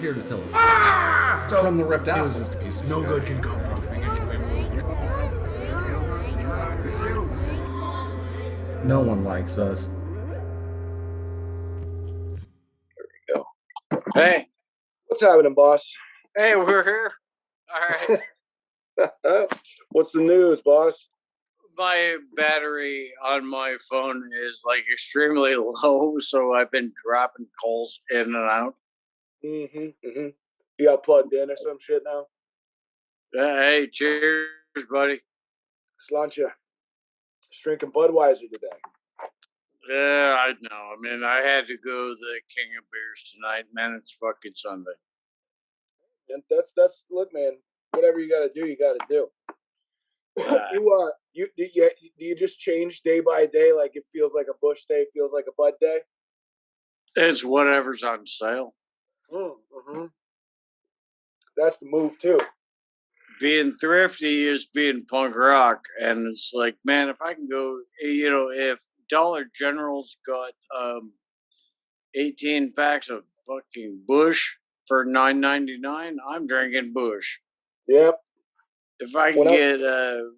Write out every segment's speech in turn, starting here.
here to tell you. So, From the reptile system. no good can come from it. No one likes us. Go. Hey, What's happening, boss? hey, we're here. All right. What's the news, boss? My battery on my phone is like extremely low, so I've been dropping calls in and out. You got plugged in or some shit now? Hey, cheers, buddy. Sláinte. Just drinking Budweiser today. Yeah, I know. I mean, I had to go the King of Beers tonight, man. It's fucking Sunday. And that's look, man. Whatever you gotta do, you gotta do. Do you just change day by day? Like it feels like a Bush day, feels like a Bud day. It's whatever's on sale. That's the move too. Being thrifty is being punk rock, and it's like, man, if I can go, if Dollar General's got 18 packs of fucking Bush for $9.99, I'm drinking Bush. Yep. If I can get a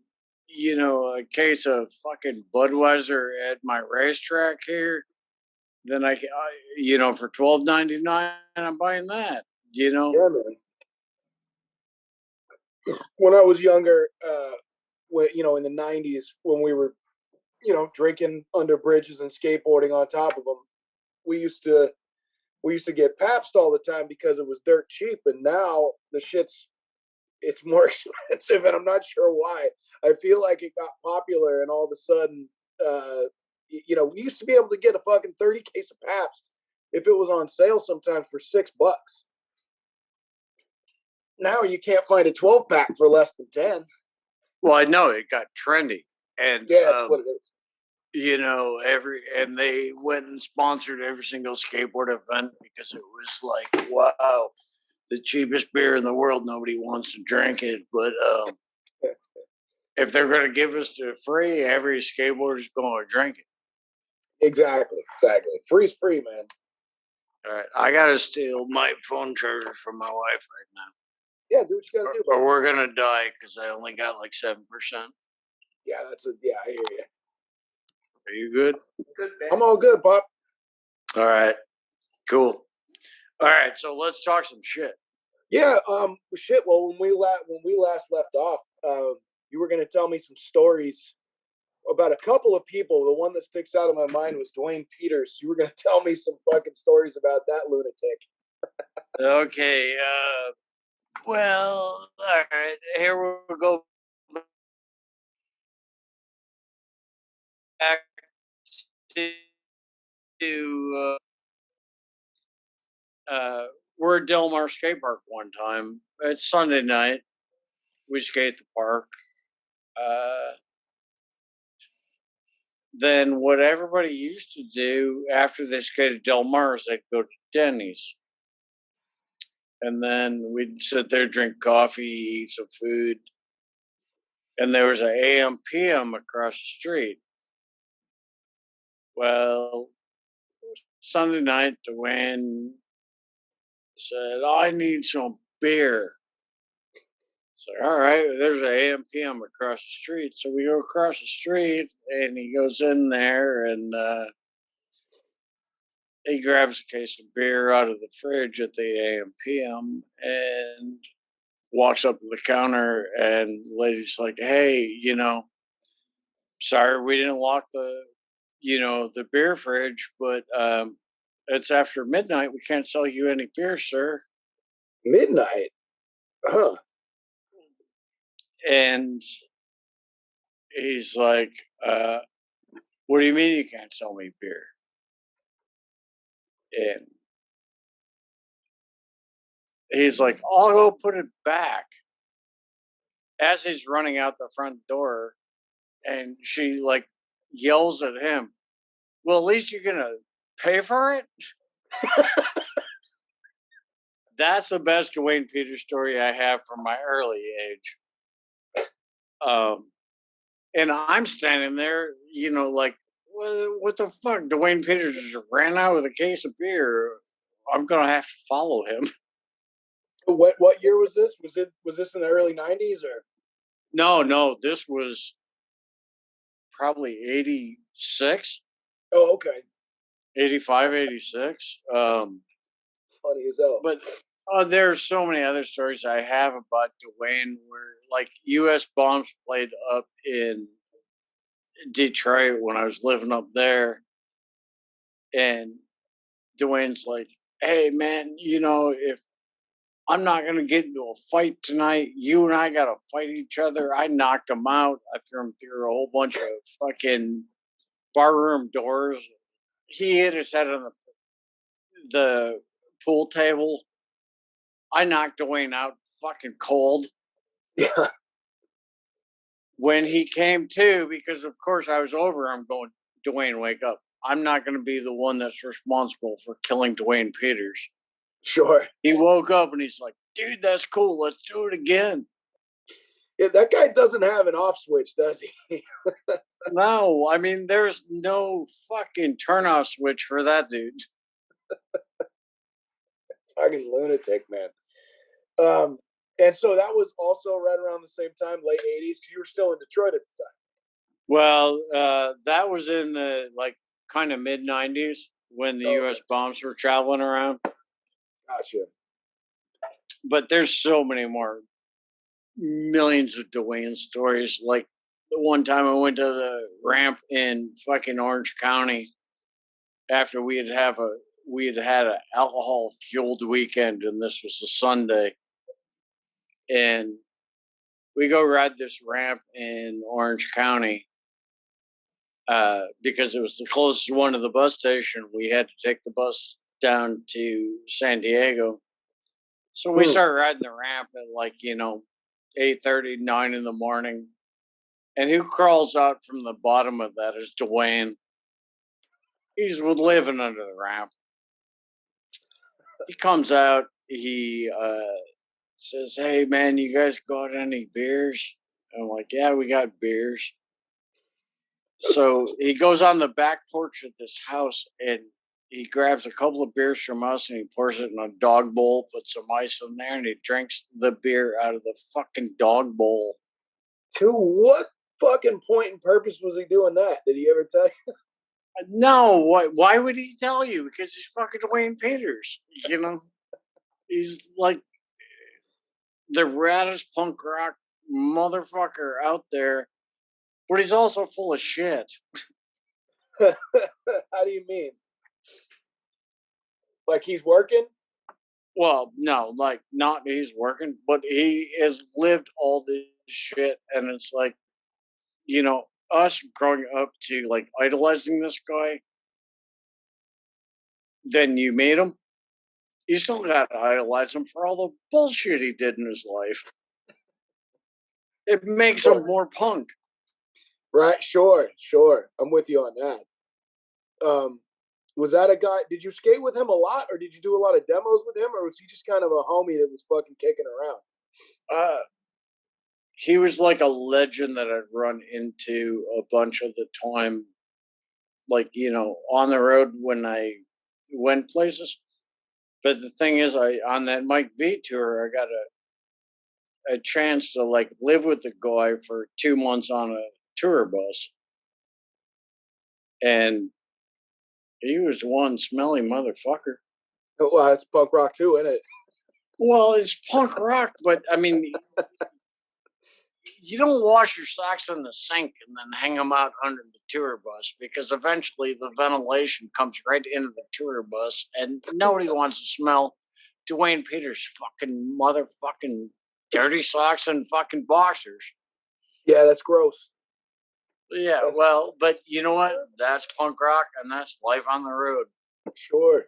case of fucking Budweiser at my racetrack here, then I can, for $12.99, I'm buying that. Yeah, man. When I was younger, in the '90s, when we were, drinking under bridges and skateboarding on top of them, we used to get Pabst all the time because it was dirt cheap. And now it's more expensive, and I'm not sure why. I feel like it got popular, and all of a sudden, we used to be able to get a fucking 30 case of Pabst if it was on sale sometimes for $6. Now you can't find a 12 pack for less than 10. Well, I know it got trendy, and yeah, that's what it is. And they went and sponsored every single skateboard event because it was like, wow, the cheapest beer in the world. Nobody wants to drink it, but if they're going to give us to free, every skateboarder is going to drink it. Exactly. Free's free, man. All right, I got to steal my phone charger from my wife right now. Yeah, do what you got to do. Or we're going to die because I only got like 7%. Yeah, I hear you. Are you good? Good, man. I'm all good, Pop. All right, cool. All right, so let's talk some shit. Yeah, shit. Well, when we last left off, you were going to tell me some stories about a couple of people. The one that sticks out in my mind was Dwayne Peters. You were going to tell me some fucking stories about that lunatic. Okay. Well, all right. Here we go. Back to we're at Del Mar Skate Park one time. It's Sunday night. We skate the park. Then what everybody used to do after they skated Del Mar is they'd go to Denny's. And then we'd sit there, drink coffee, eat some food. And there was an AM PM across the street. Well, Sunday night, Dwayne said, I need some beer. So, all right, there's an AM PM across the street. So we go across the street, and he goes in there, and he grabs a case of beer out of the fridge at the AM PM and walks up to the counter, and the lady's like, hey, sorry we didn't lock the beer fridge, but it's after midnight. We can't sell you any beer, sir. Midnight? Huh. And he's like, what do you mean you can't sell me beer? And he's like, I'll go put it back. As he's running out the front door, and she like yells at him, well, at least you're gonna pay for it. That's the best Dwayne Peters story I have from my early age. And I'm standing there, like, what the fuck? Dwayne Peters just ran out with a case of beer. I'm gonna have to follow him. What year was this? Was this in the early '90s or? No, this was probably 86, Oh, okay. 85, 86. Funny as hell. But there's so many other stories I have about Dwayne where like U.S. bombs played up in Detroit when I was living up there. And Dwayne's like, hey, man, if I'm not going to get into a fight tonight, you and I got to fight each other. I knocked him out. I threw him through a whole bunch of fucking barroom doors. He hit his head on the pool table. I knocked Dwayne out fucking cold. Yeah. When he came to, because of course I was over him going, Dwayne, wake up. I'm not going to be the one that's responsible for killing Dwayne Peters. Sure. He woke up and he's like, dude, that's cool. Let's do it again. Yeah, that guy doesn't have an off switch, does he? No, I mean, there's no fucking turn-off switch for that dude. Fucking lunatic, man. And so that was also right around the same time, late '80s. You were still in Detroit at the time. Well, that was in the like kind of mid 90s when the Okay. U.S. bombs were traveling around. Gotcha. But there's so many more millions of Dwayne stories. Like the one time I went to the ramp in fucking Orange County after we had had an alcohol fueled weekend, and this was a Sunday, and we go ride this ramp in Orange County because it was the closest one to the bus station. We had to take the bus down to San Diego. So we start riding the ramp at like, 8:30, 9 in the morning. And who crawls out from the bottom of that is Dwayne. He's living under the ramp. He comes out. He says, hey, man, you guys got any beers? I'm like, yeah, we got beers. So he goes on the back porch of this house and he grabs a couple of beers from us and he pours it in a dog bowl, puts some ice in there, and he drinks the beer out of the fucking dog bowl. To what fucking point and purpose was he doing that? Did he ever tell you? No, why would he tell you? Because he's fucking Dwayne Peters, He's like the raddest punk rock motherfucker out there, but he's also full of shit. How do you mean? Like he's working? Well, no, like not he's working, but he has lived all this shit, and it's like, us growing up to like idolizing this guy, then you made him. You still got to idolize him for all the bullshit he did in his life. It makes him more punk. Right, sure. I'm with you on that. Was that a guy? Did you skate with him a lot, or did you do a lot of demos with him, or was he just kind of a homie that was fucking kicking around? He was like a legend that I'd run into a bunch of the time, like, on the road when I went places. But the thing is, on that Mike V tour, I got a chance to like live with the guy for 2 months on a tour bus. And he was one smelly motherfucker. Well, it's punk rock too, isn't it? Well, it's punk rock, but I mean, you don't wash your socks in the sink and then hang them out under the tour bus because eventually the ventilation comes right into the tour bus and nobody wants to smell Dwayne Peters' fucking motherfucking dirty socks and fucking boxers. Yeah, that's gross. Yeah, well, but you know what? That's punk rock and that's life on the road. Sure.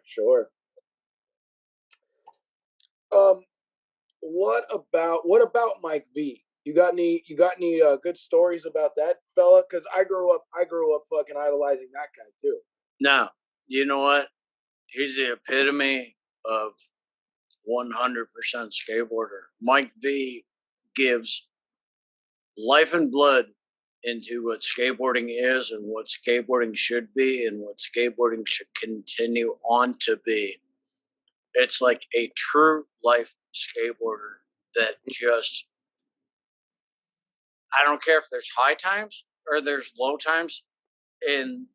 What about Mike V? You got any good stories about that fella? Because I grew up fucking idolizing that guy too. Now, you know what? He's the epitome of 100% skateboarder. Mike V gives life and blood into what skateboarding is and what skateboarding should be and what skateboarding should continue on to be. It's like a true life skateboarder that just, I don't care if there's high times or there's low times in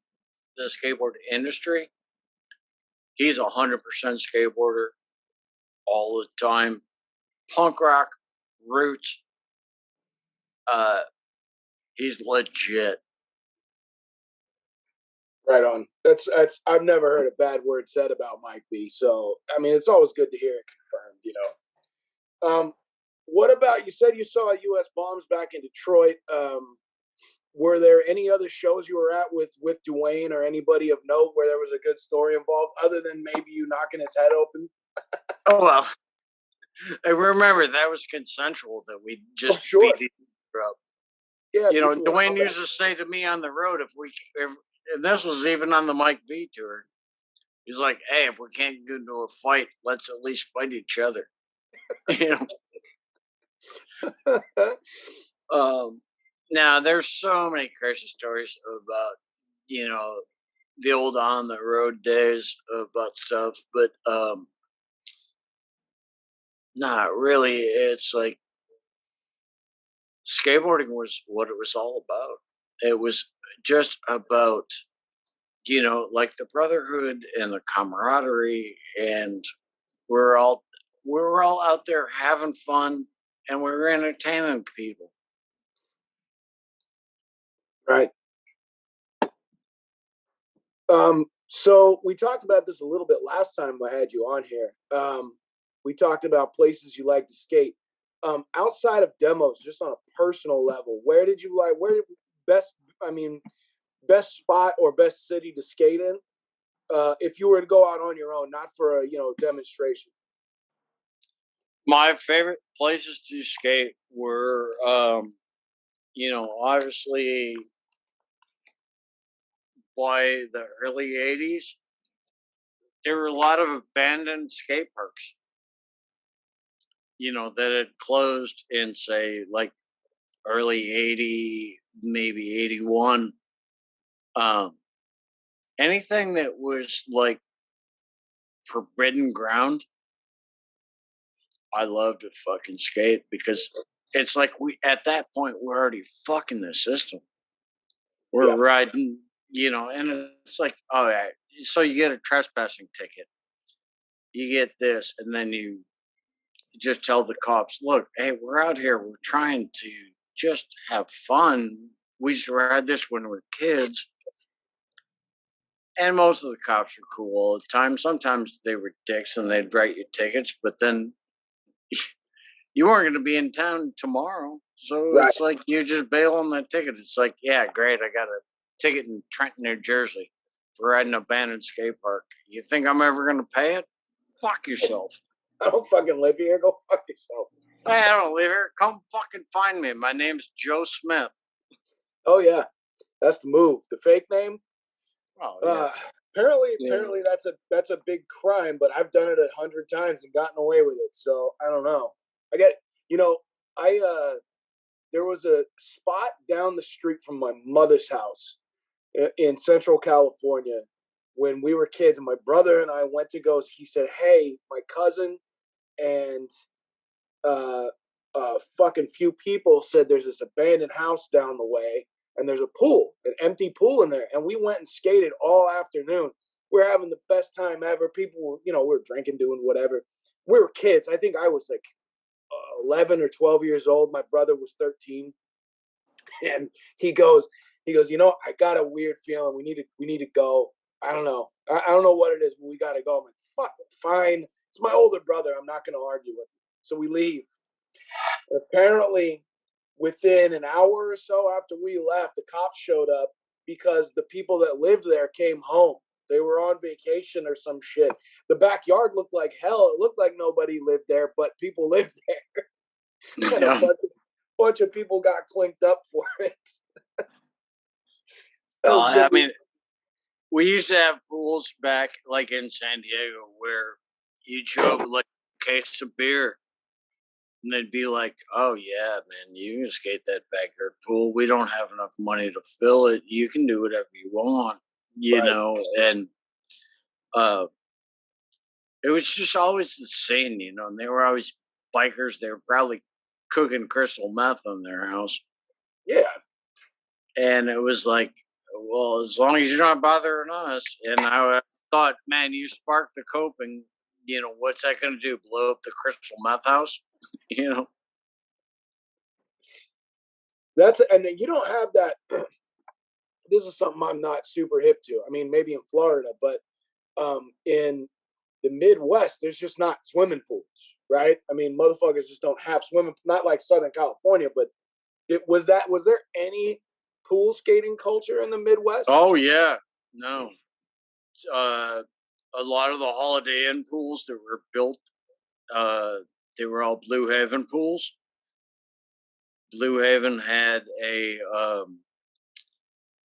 the skateboard industry. He's 100% skateboarder all the time. Punk rock roots. He's legit. Right on. That's I've never heard a bad word said about Mike V. So I mean, it's always good to hear it confirmed. What about, you said you saw U.S. Bombs back in Detroit? Were there any other shows you were at with Dwayne or anybody of note where there was a good story involved, other than maybe you knocking his head open? Oh well, I remember that was consensual. That we just sure. beat each other up. Yeah, Dwayne used to say to me on the road, and this was even on the Mike V tour, he's like, "Hey, if we can't get into a fight, let's at least fight each other." Now there's so many crazy stories about, the old on the road days about stuff, but not really. It's like skateboarding was what it was all about. It was just about, like the brotherhood and the camaraderie, and we're all we're all out there having fun, and we're entertaining people. Right. So we talked about this a little bit last time I had you on here. We talked about places you like to skate. Outside of demos, just on a personal level, where did best, I mean, best spot or best city to skate in? If you were to go out on your own, not for a, demonstration. My favorite places to skate were, obviously by the early '80s, there were a lot of abandoned skate parks, that had closed in, say, like early '80, maybe '81. Um, Anything that was like forbidden ground, I love to fucking skate because it's like at that point we're already fucking the system. We're Yeah. riding, and it's like, all right, so you get a trespassing ticket, you get this, and then you just tell the cops, look, hey, we're out here, we're trying to just have fun. We used to ride this when we were kids. And most of the cops are cool all the time. Sometimes they were dicks and they'd write you tickets, but then you weren't going to be in town tomorrow. So Right. it's like you just bail on that ticket. It's like, yeah, great. I got a ticket in Trenton, New Jersey for riding an abandoned skate park. You think I'm ever going to pay it? Fuck yourself. I don't fucking live here. Go fuck yourself. Hey, I don't live here. Come fucking find me. My name's Joe Smith. Oh yeah, that's the move. The fake name. Oh yeah. Apparently that's a big crime, but I've done it 100 times and gotten away with it. So I don't know. I get, I there was a spot down the street from my mother's house in Central California when we were kids, and my brother and I went to go. He said, "Hey, my cousin and fucking few people said there's this abandoned house down the way, and there's a pool, an empty pool in there." And we went and skated all afternoon. We're having the best time ever. People were, we were drinking, doing whatever. We were kids. I think I was like 11 or 12 years old. My brother was 13. And he goes, I got a weird feeling. We need to go. I don't know. I don't know what it is, but we got to go. I'm like, fuck, fine. It's my older brother. I'm not going to argue with him. So we leave. And apparently, within an hour or so after we left, the cops showed up because the people that lived there came home. They were on vacation or some shit. The backyard looked like hell. It looked like nobody lived there, but people lived there. And a bunch of people got clinked up for it. I mean, we used to have pools back like in San Diego where you'd show up with like a case of beer and they'd be like, oh yeah, man, you can skate that backyard pool. We don't have enough money to fill it. You can do whatever you want, and it was just always the same, and they were always bikers. They were probably cooking crystal meth in their house. Yeah. And it was like, well, as long as you're not bothering us. And I thought, man, you sparked the cope, and what's that going to do? Blow up the crystal meth house? And you don't have that. This is something I'm not super hip to. I mean, maybe in Florida, but in the Midwest, there's just not swimming pools, right? I mean, motherfuckers just don't have swimming. Not like Southern California, but was there any pool skating culture in the Midwest? Oh yeah, no. A lot of the Holiday Inn pools that were built, they were all Blue Haven pools. Blue Haven had a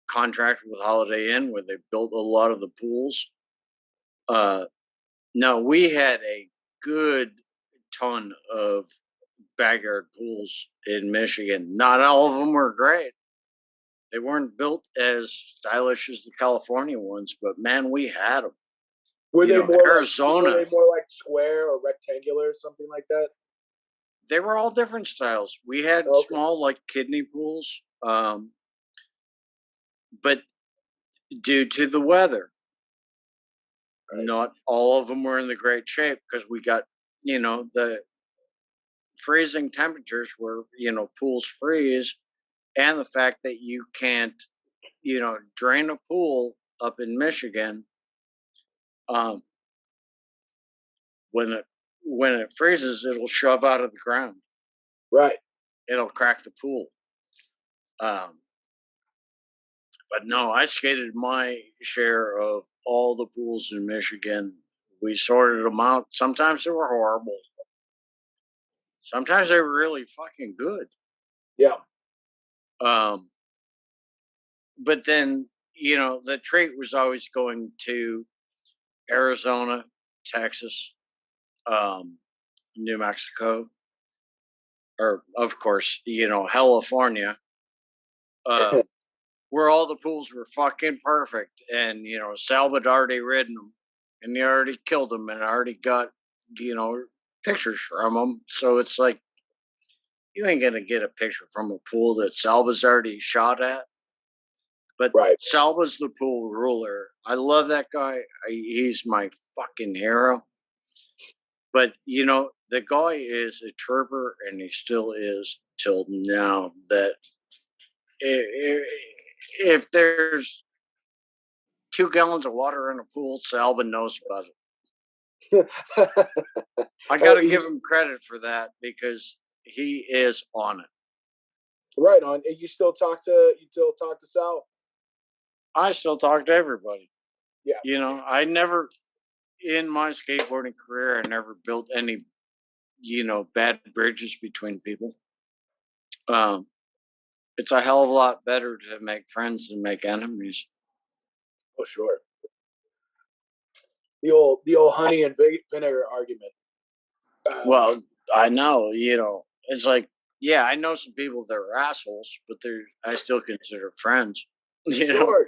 contract with Holiday Inn where they built a lot of the pools. No, we had a good ton of backyard pools in Michigan. Not all of them were great. They weren't built as stylish as the California ones, but man, we had them. Were they more Arizona? Were they more like square or rectangular or something like that? They were all different styles. We had small, like kidney pools, but due to the weather, not all of them were in the great shape because we got, the freezing temperatures where, pools freeze, and the fact that you can't, drain a pool up in Michigan. When it freezes, it'll shove out of the ground. Right. It'll crack the pool. But no, I skated my share of all the pools in Michigan. We sorted them out. Sometimes they were horrible. Sometimes they were really fucking good. Yeah. But then, the treat was always going to Arizona, Texas, New Mexico, or of course, California, where all the pools were fucking perfect. And, Sal had already ridden them, and he already killed them, and already got, pictures from them. So it's like, you ain't going to get a picture from a pool that Salva's already shot at. But Salva's the pool ruler. I love that guy. He's my fucking hero. But, the guy is a trooper, and he still is till now. That if there's 2 gallons of water in a pool, Salva knows about it. I got to give him credit for that because he is on it. Right on. You still talk to Sal? I still talk to everybody. Yeah. I never, in my skateboarding career, I never built any, bad bridges between people. It's a hell of a lot better to make friends than make enemies. Oh, sure. The old honey and vinegar argument. Well, I know, it's like, yeah, I know some people that are assholes, but I still consider friends. Sure.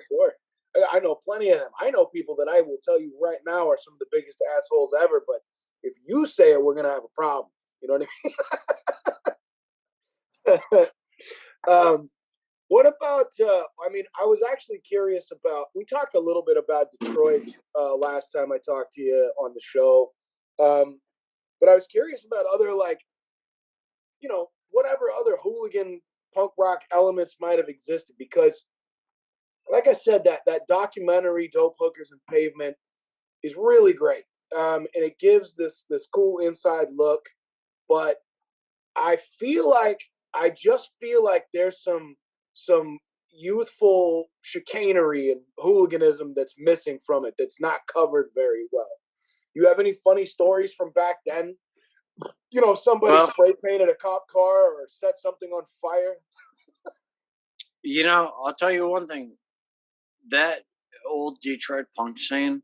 I know plenty of them. I know people that I will tell you right now are some of the biggest assholes ever, but if you say it, we're going to have a problem. You know what I mean? What about, I was actually curious about, we talked a little bit about Detroit last time I talked to you on the show. But I was curious about other, whatever other hooligan punk rock elements might have existed, because like I said, that documentary Dope Hookers and Pavement is really great. And it gives this cool inside look, but I just feel like there's some youthful chicanery and hooliganism that's missing from it, that's not covered very well. You have any funny stories from back then? Somebody spray painted a cop car or set something on fire. I'll tell you one thing. That old Detroit punk scene,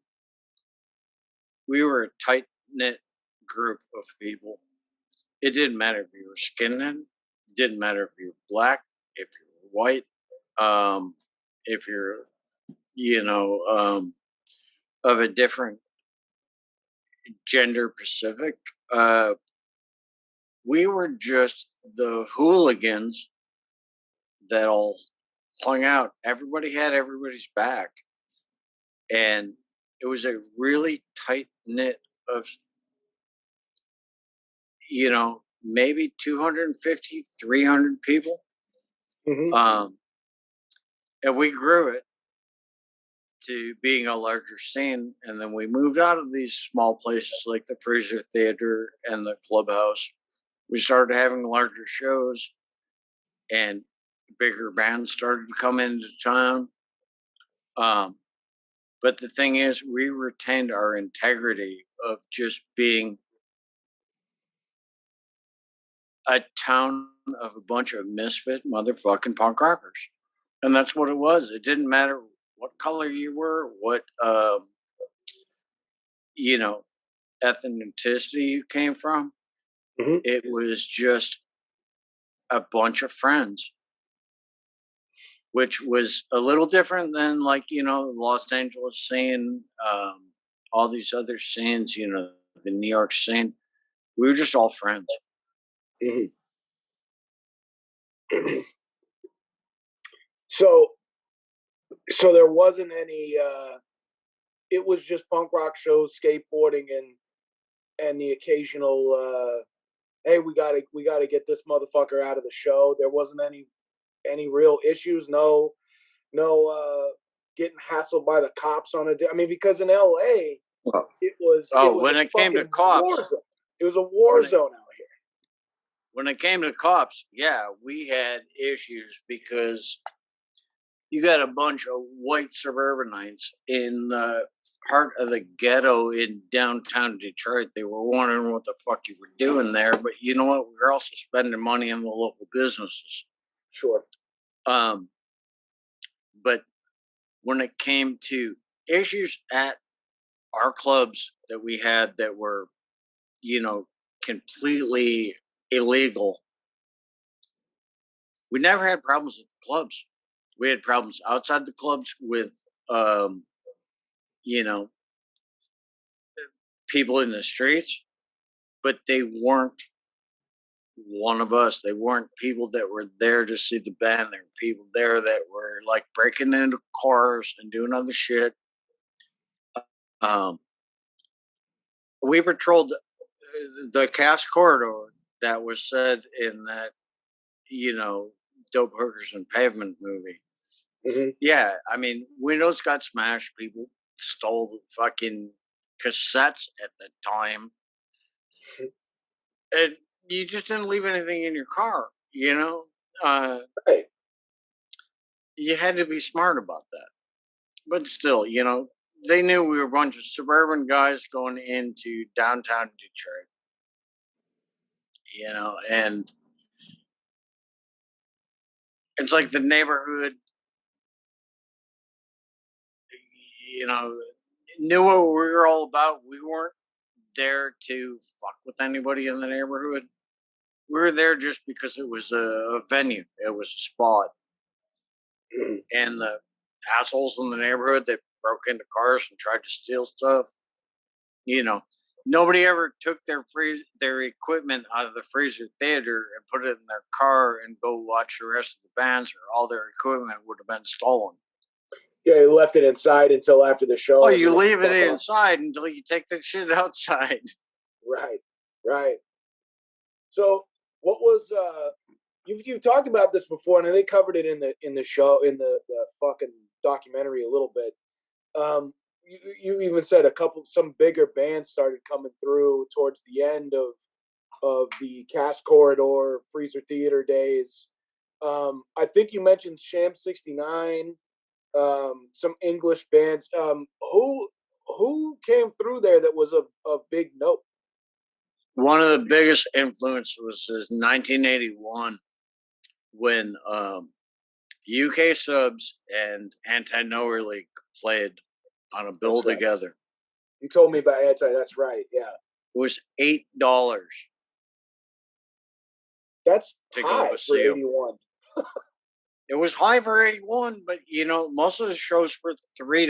we were a tight-knit group of people. It didn't matter if you were skinhead. It didn't matter if you were black, if you were white, if you're, of a different gender Pacific. we were just the hooligans that all hung out. Everybody had everybody's back. And it was a really tight knit of, maybe 250, 300 people. Mm-hmm. And we grew it to being a larger scene. And then we moved out of these small places like the Freezer Theater and the Clubhouse. We started having larger shows, and bigger bands started to come into town. But the thing is, we retained our integrity of just being a town of a bunch of misfit motherfucking punk rockers. And that's what it was. It didn't matter what color you were, what, ethnicity you came from. Mm-hmm. It was just a bunch of friends, which was a little different than Los Angeles scene, all these other scenes, the New York scene. We were just all friends. Mm-hmm. So there wasn't any. It was just punk rock shows, skateboarding, and the occasional. Hey, we gotta get this motherfucker out of the show. There wasn't any real issues. No, getting hassled by the cops on a. I mean, because in L.A. it was when a it came to fucking cops, war zone. It was a war zone out here. When it came to cops, yeah, we had issues because you got a bunch of white suburbanites in the heart of the ghetto in downtown Detroit. They were wondering what the fuck you were doing there, but you know what? We were also spending money on the local businesses. Sure. But when it came to issues at our clubs that we had that were, completely illegal, we never had problems with the clubs. We had problems outside the clubs with, you know, people in the streets, but they weren't one of us. They weren't people that were there to see the band. There were people there that were like breaking into cars and doing other shit. We patrolled the Cass corridor that was said in that, Dope Hookers and Pavement movie. Mm-hmm. Yeah, I mean, windows got smashed. People stole fucking cassettes at the time. And you just didn't leave anything in your car, Hey. You had to be smart about that. But still, they knew we were a bunch of suburban guys going into downtown Detroit, and it's like the neighborhood, knew what we were all about. We weren't there to fuck with anybody in the neighborhood. We were there just because it was a venue. It was a spot. Mm-hmm. And the assholes in the neighborhood that broke into cars and tried to steal stuff, nobody ever took their equipment out of the Freezer Theater and put it in their car and go watch the rest of the bands, or all their equipment would have been stolen. Yeah, they left it inside until after the show. Oh, you leave it inside until you take the shit outside. Right. So, what was you've talked about this before, and they covered it in the show, in the fucking documentary a little bit. You've even said some bigger bands started coming through towards the end of the Cass Corridor Freezer Theater days. I think you mentioned Sham 69. Some English bands. Who came through there that was a big note? One of the biggest influences was 1981 when UK Subs and Anti-NOLU played on a bill together. You told me about Anti. That's right. Yeah, it was $8. That's high for 81. It was high for 81, but most of the shows were $3.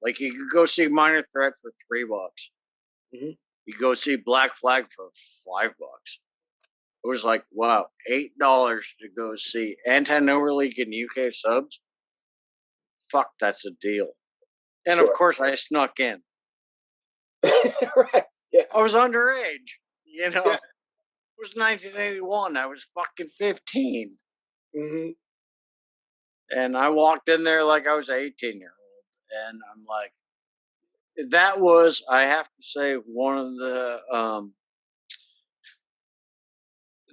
Like you could go see Minor Threat for $3. Mm-hmm. You go see Black Flag for $5. was like, wow, $8 to go see Anti-No League in UK subs. Fuck, that's a deal. And of Sure. course, I snuck in. Right. Yeah. I was underage. You know, Yeah. it was 1981. I was fucking 15. Mm-hmm. And I walked in there like I was an 18-year-old. And I'm like, that was, I have to say, one of the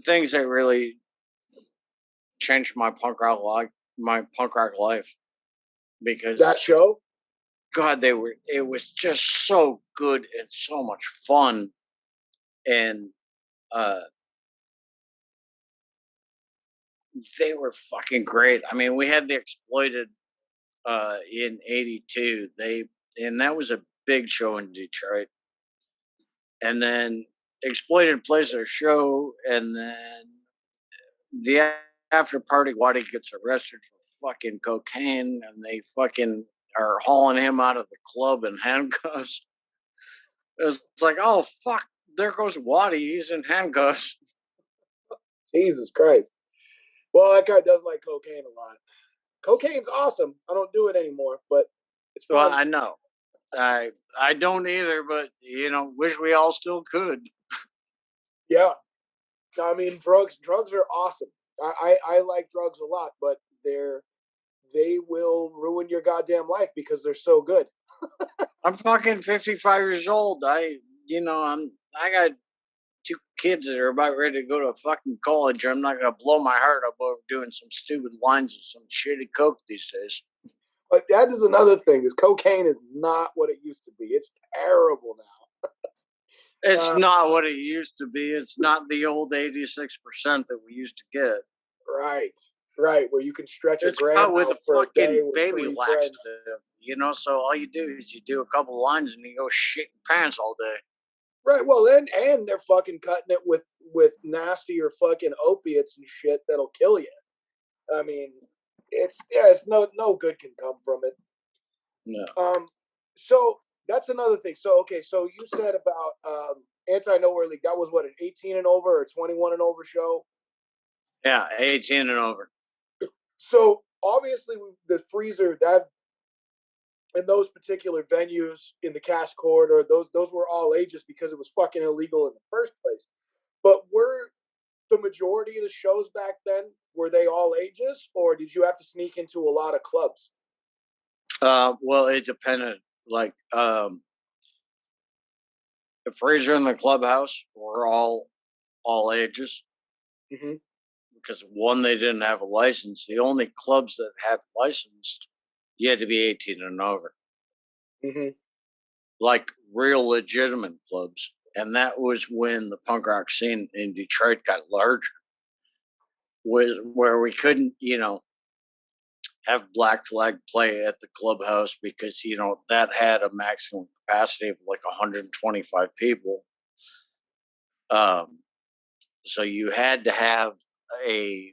things that really changed my punk rock life. Because That show. God, it was just so good and so much fun. And uh they were fucking great. I mean, we had the Exploited in '82. And that was a big show in Detroit. And then Exploited plays their show, and then the after party, Waddy gets arrested for fucking cocaine, and they fucking are hauling him out of the club in handcuffs. It's like, oh fuck, there goes Waddy. He's in handcuffs. Jesus Christ. Well, that guy does like cocaine a lot. Cocaine's awesome. I don't do it anymore, but it's fun. Well, I know. I don't either, but wish we all still could. Yeah. I mean, drugs are awesome. I like drugs a lot, but they will ruin your goddamn life because they're so good. I'm fucking 55 years old. I got two kids that are about ready to go to fucking college. I'm not gonna blow my heart up over doing some stupid lines of some shitty coke these days. But that is another thing. Is cocaine is not what it used to be. It's terrible now. It's not what it used to be. It's not the old 86% that we used to get. Right. Where you can stretch a It's gram out with out a for a day fucking with baby 3 laxative, friends. So all you do is you do a couple lines and you go shit your pants all day. Right. Well, and they're fucking cutting it with nastier fucking opiates and shit that'll kill you. I mean, it's no good can come from it. No. So that's another thing. So okay, so you said about Anti-No League. That was what, an 18 and over or 21 and over show? Yeah, 18 and over. So obviously the freezer that in those particular venues in the Cash Corridor, those were all ages because it was fucking illegal in the first place. But were the majority of the shows back then, were they all ages, or did you have to sneak into a lot of clubs? Well, it depended. Like, the Fraser and the Clubhouse were all ages. Mm-hmm. Because one, they didn't have a license. The only clubs that had licensed, you had to be 18 and over. Mm-hmm. Like real legitimate clubs. And that was when the punk rock scene in Detroit got larger. Was where we couldn't, have Black Flag play at the clubhouse because, that had a maximum capacity of like 125 people. So you had to have a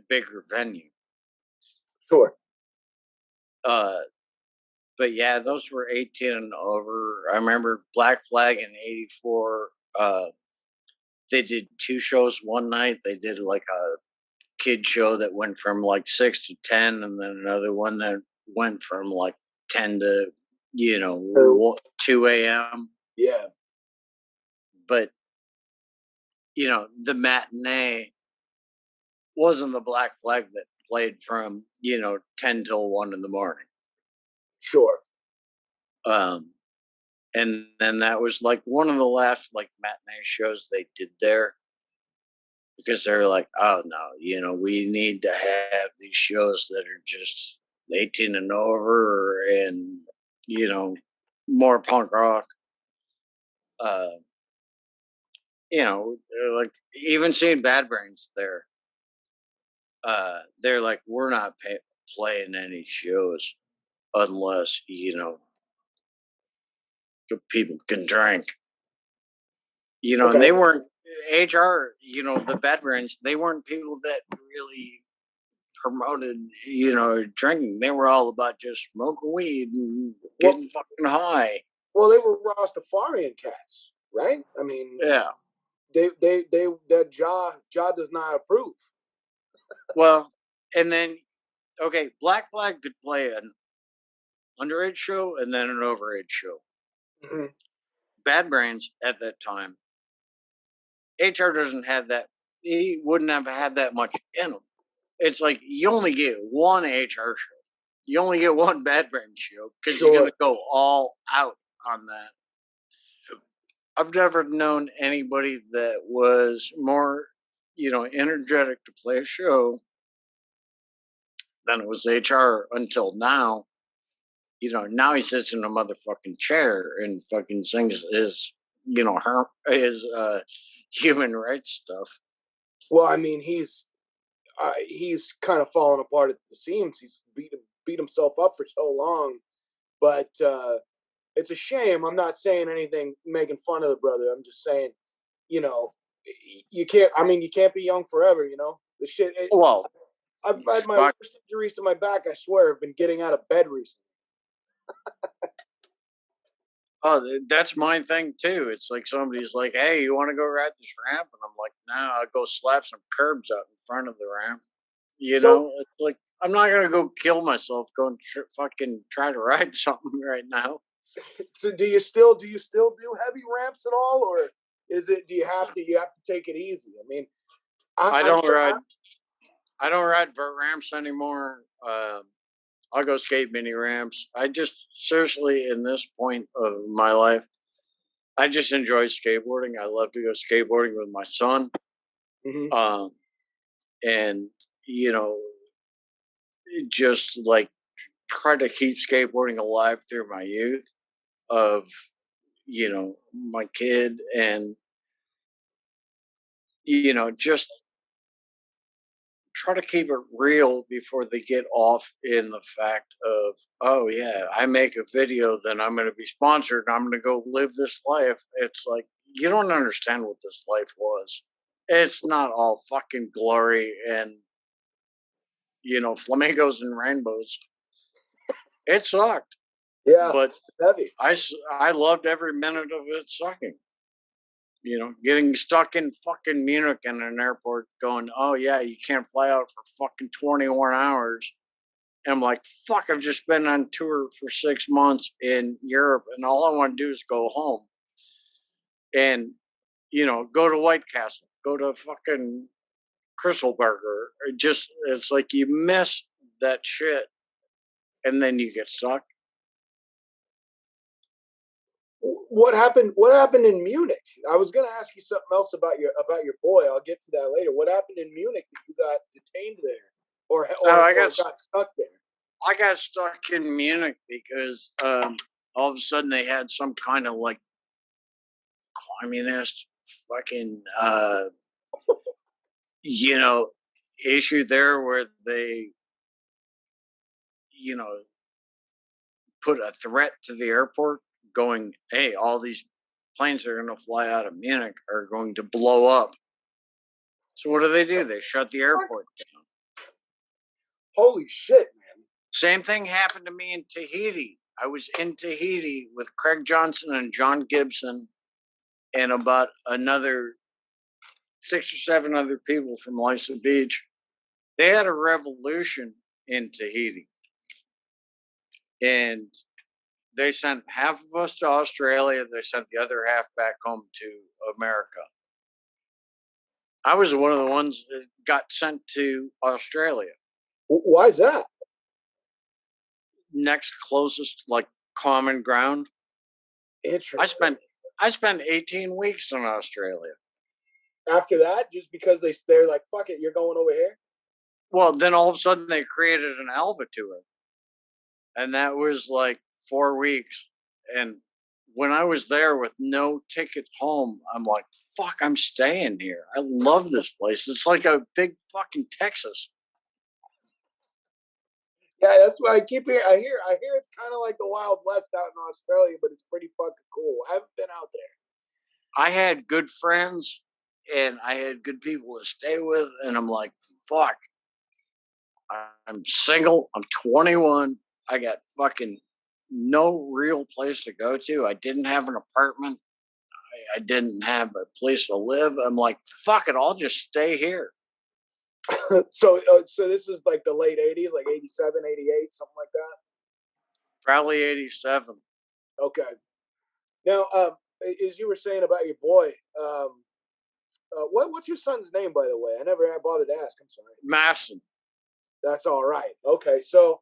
bigger venue. Sure. But yeah, those were 18 and over. I remember Black Flag in '84. They did 2 shows one night. They did like a kid show that went from like 6 to 10, and then another one that went from like 10 to 2 a.m. Yeah. But the matinee wasn't the Black Flag that played from 10 till 1 in the morning. Sure. And then that was like one of the last like matinee shows they did there, because they're like, oh no, we need to have these shows that are just 18 and over, and more punk rock. Like even seeing Bad Brains there, they're like, we're not playing any shows unless people can drink. Okay. And they weren't HR, the Bad Brains, they weren't people that really promoted, drinking. They were all about just smoking weed and getting fucking high. Well, they were Rastafarian cats, right? I mean, Yeah. that Jaw does not approve. Well, and then okay, Black Flag could play an underage show and then an overage show. Mm-hmm. Bad Brains at that time, HR doesn't have that. He wouldn't have had that much in him. It's like you only get one HR show. You only get one Bad Brains show because you're going to go all out on that. I've never known anybody that was more, energetic to play a show than it was HR until now. Now he sits in a motherfucking chair and fucking sings his, his human rights stuff. Well, I mean, he's kind of fallen apart at the seams. He's beat himself up for so long, but it's a shame. I'm not saying anything making fun of the brother. I'm just saying, you can't. I mean, you can't be young forever. The shit. Well, I've had my worst injuries to my back. I swear, I've been getting out of bed recently. Oh, that's my thing too. It's like somebody's like, "Hey, you want to go ride this ramp?" And I'm like, "No, I'll go slap some curbs out in front of the ramp." It's like I'm not gonna go kill myself going fucking try to ride something right now. So do you still do heavy ramps at all, or is it do you have to take it easy? I mean, I don't ride vert ramps anymore. I'll go skate mini ramps. I just seriously, in this point of my life, I just enjoy skateboarding. I love to go skateboarding with my son. Mm-hmm. And just like try to keep skateboarding alive through my youth of my kid and just try to keep it real before they get off in the fact of, oh yeah, I make a video, then I'm going to be sponsored and I'm going to go live this life. It's like, you don't understand what this life was. It's not all fucking glory and flamingos and rainbows. It sucked. Yeah, but heavy. I loved every minute of it sucking. Getting stuck in fucking Munich in an airport going, oh yeah, you can't fly out for fucking 21 hours. And I'm like, fuck, I've just been on tour for 6 months in Europe and all I want to do is go home. And, go to White Castle, go to fucking Crystal Burger. It's like you miss that shit and then you get stuck. What happened in Munich? I was going to ask you something else about your boy. I'll get to that later. What happened in Munich that you got detained there or got stuck there? I got stuck in Munich because all of a sudden they had some kind of like communist fucking issue there where they put a threat to the airport going, hey, all these planes that are going to fly out of Munich are going to blow up. So what do? They shut the airport down. Holy shit, man. Same thing happened to me in Tahiti. I was in Tahiti with Craig Johnson and John Gibson and about another 6 or 7 other people from Lysa Beach. They had a revolution in Tahiti. And they sent half of us to Australia. They sent the other half back home to America. I was one of the ones that got sent to Australia. Why is that? Next closest, like, common ground. Interesting. I spent 18 weeks in Australia. After that, just because they're like, fuck it, you're going over here? Well, then all of a sudden they created an Alva tour. And that was like 4 weeks. And when I was there with no ticket home, I'm like, fuck, I'm staying here. I love this place. It's like a big fucking Texas. Yeah, that's what I keep hearing. I hear it's kind of like the Wild West out in Australia, but it's pretty fucking cool. I haven't been out there. I had good friends and I had good people to stay with. And I'm like, fuck, I'm single. I'm 21. I got fucking no real place to go to. I didn't have an apartment. I didn't have a place to live. I'm like, fuck it, I'll just stay here. So this is like the late '80s, like 87, 88, something like that. Probably 87. Okay. Now, as you were saying about your boy, what's your son's name, by the way? I never had bothered to ask. I'm sorry. Masson. That's all right. Okay, so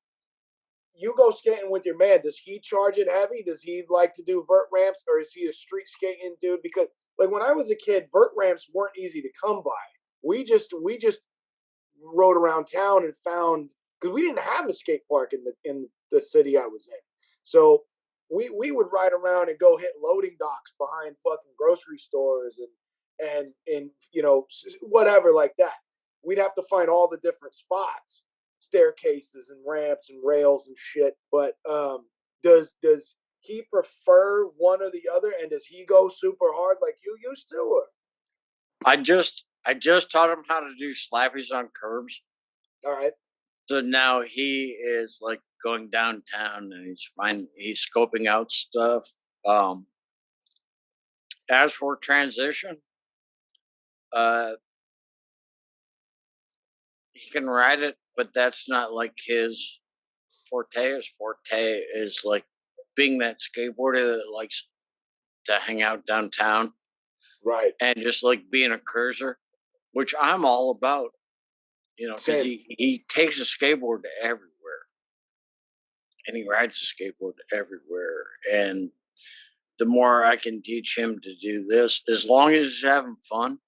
you go skating with your man. Does he charge it heavy? Does he like to do vert ramps, or is he a street skating dude? Because like when I was a kid, vert ramps weren't easy to come by. We just rode around town and found, because we didn't have a skate park in the city I was in. So we would ride around and go hit loading docks behind fucking grocery stores and whatever like that. We'd have to find all the different spots, staircases and ramps and rails and shit. But does he prefer one or the other, and does he go super hard like you used to? Or? I just taught him how to do slappies on curbs. All right. So now he is like going downtown and he's scoping out stuff. As for transition, he can ride it, but that's not like his forte. His forte is like being that skateboarder that likes to hang out downtown. Right. And just like being a cruiser, which I'm all about, because he takes a skateboard everywhere and he rides a skateboard everywhere. And the more I can teach him to do this, as long as he's having fun,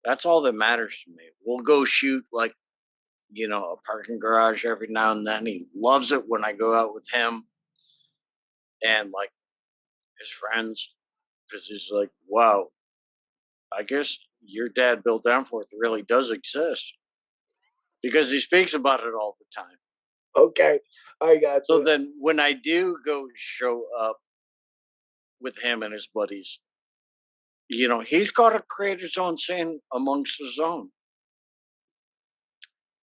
that's all that matters to me. We'll go shoot like, a parking garage every now and then. He loves it when I go out with him and like his friends, because he's like, wow, I guess your dad, Bill Danforth, really does exist, because he speaks about it all the time. Okay, I got you. So then when I do go show up with him and his buddies, he's got to create his own scene amongst his own.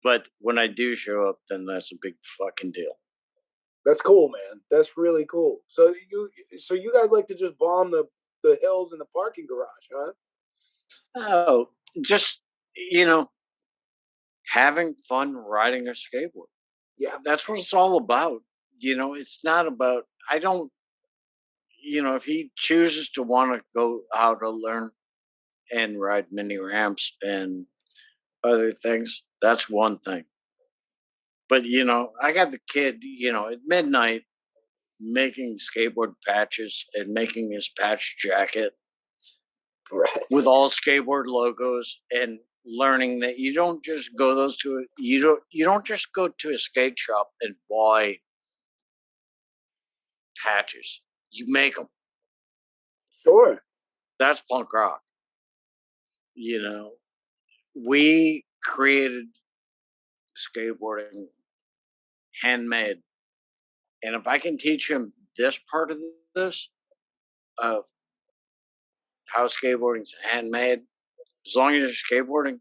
But when I do show up, then that's a big fucking deal. That's cool, man. That's really cool. So you guys like to just bomb the hills in the parking garage, huh? Oh, just, having fun riding a skateboard. Yeah. That's what it's all about. It's not about, I don't, if he chooses to want to go out to learn and ride mini ramps and other things, that's one thing. But, I got the kid, at midnight making skateboard patches and making his patch jacket Right. with all skateboard logos, and learning that you don't just go you don't just go to a skate shop and buy patches. You make them. Sure. That's punk rock. We created skateboarding handmade, and if I can teach him this part of this of how skateboarding's handmade, as long as you're skateboarding,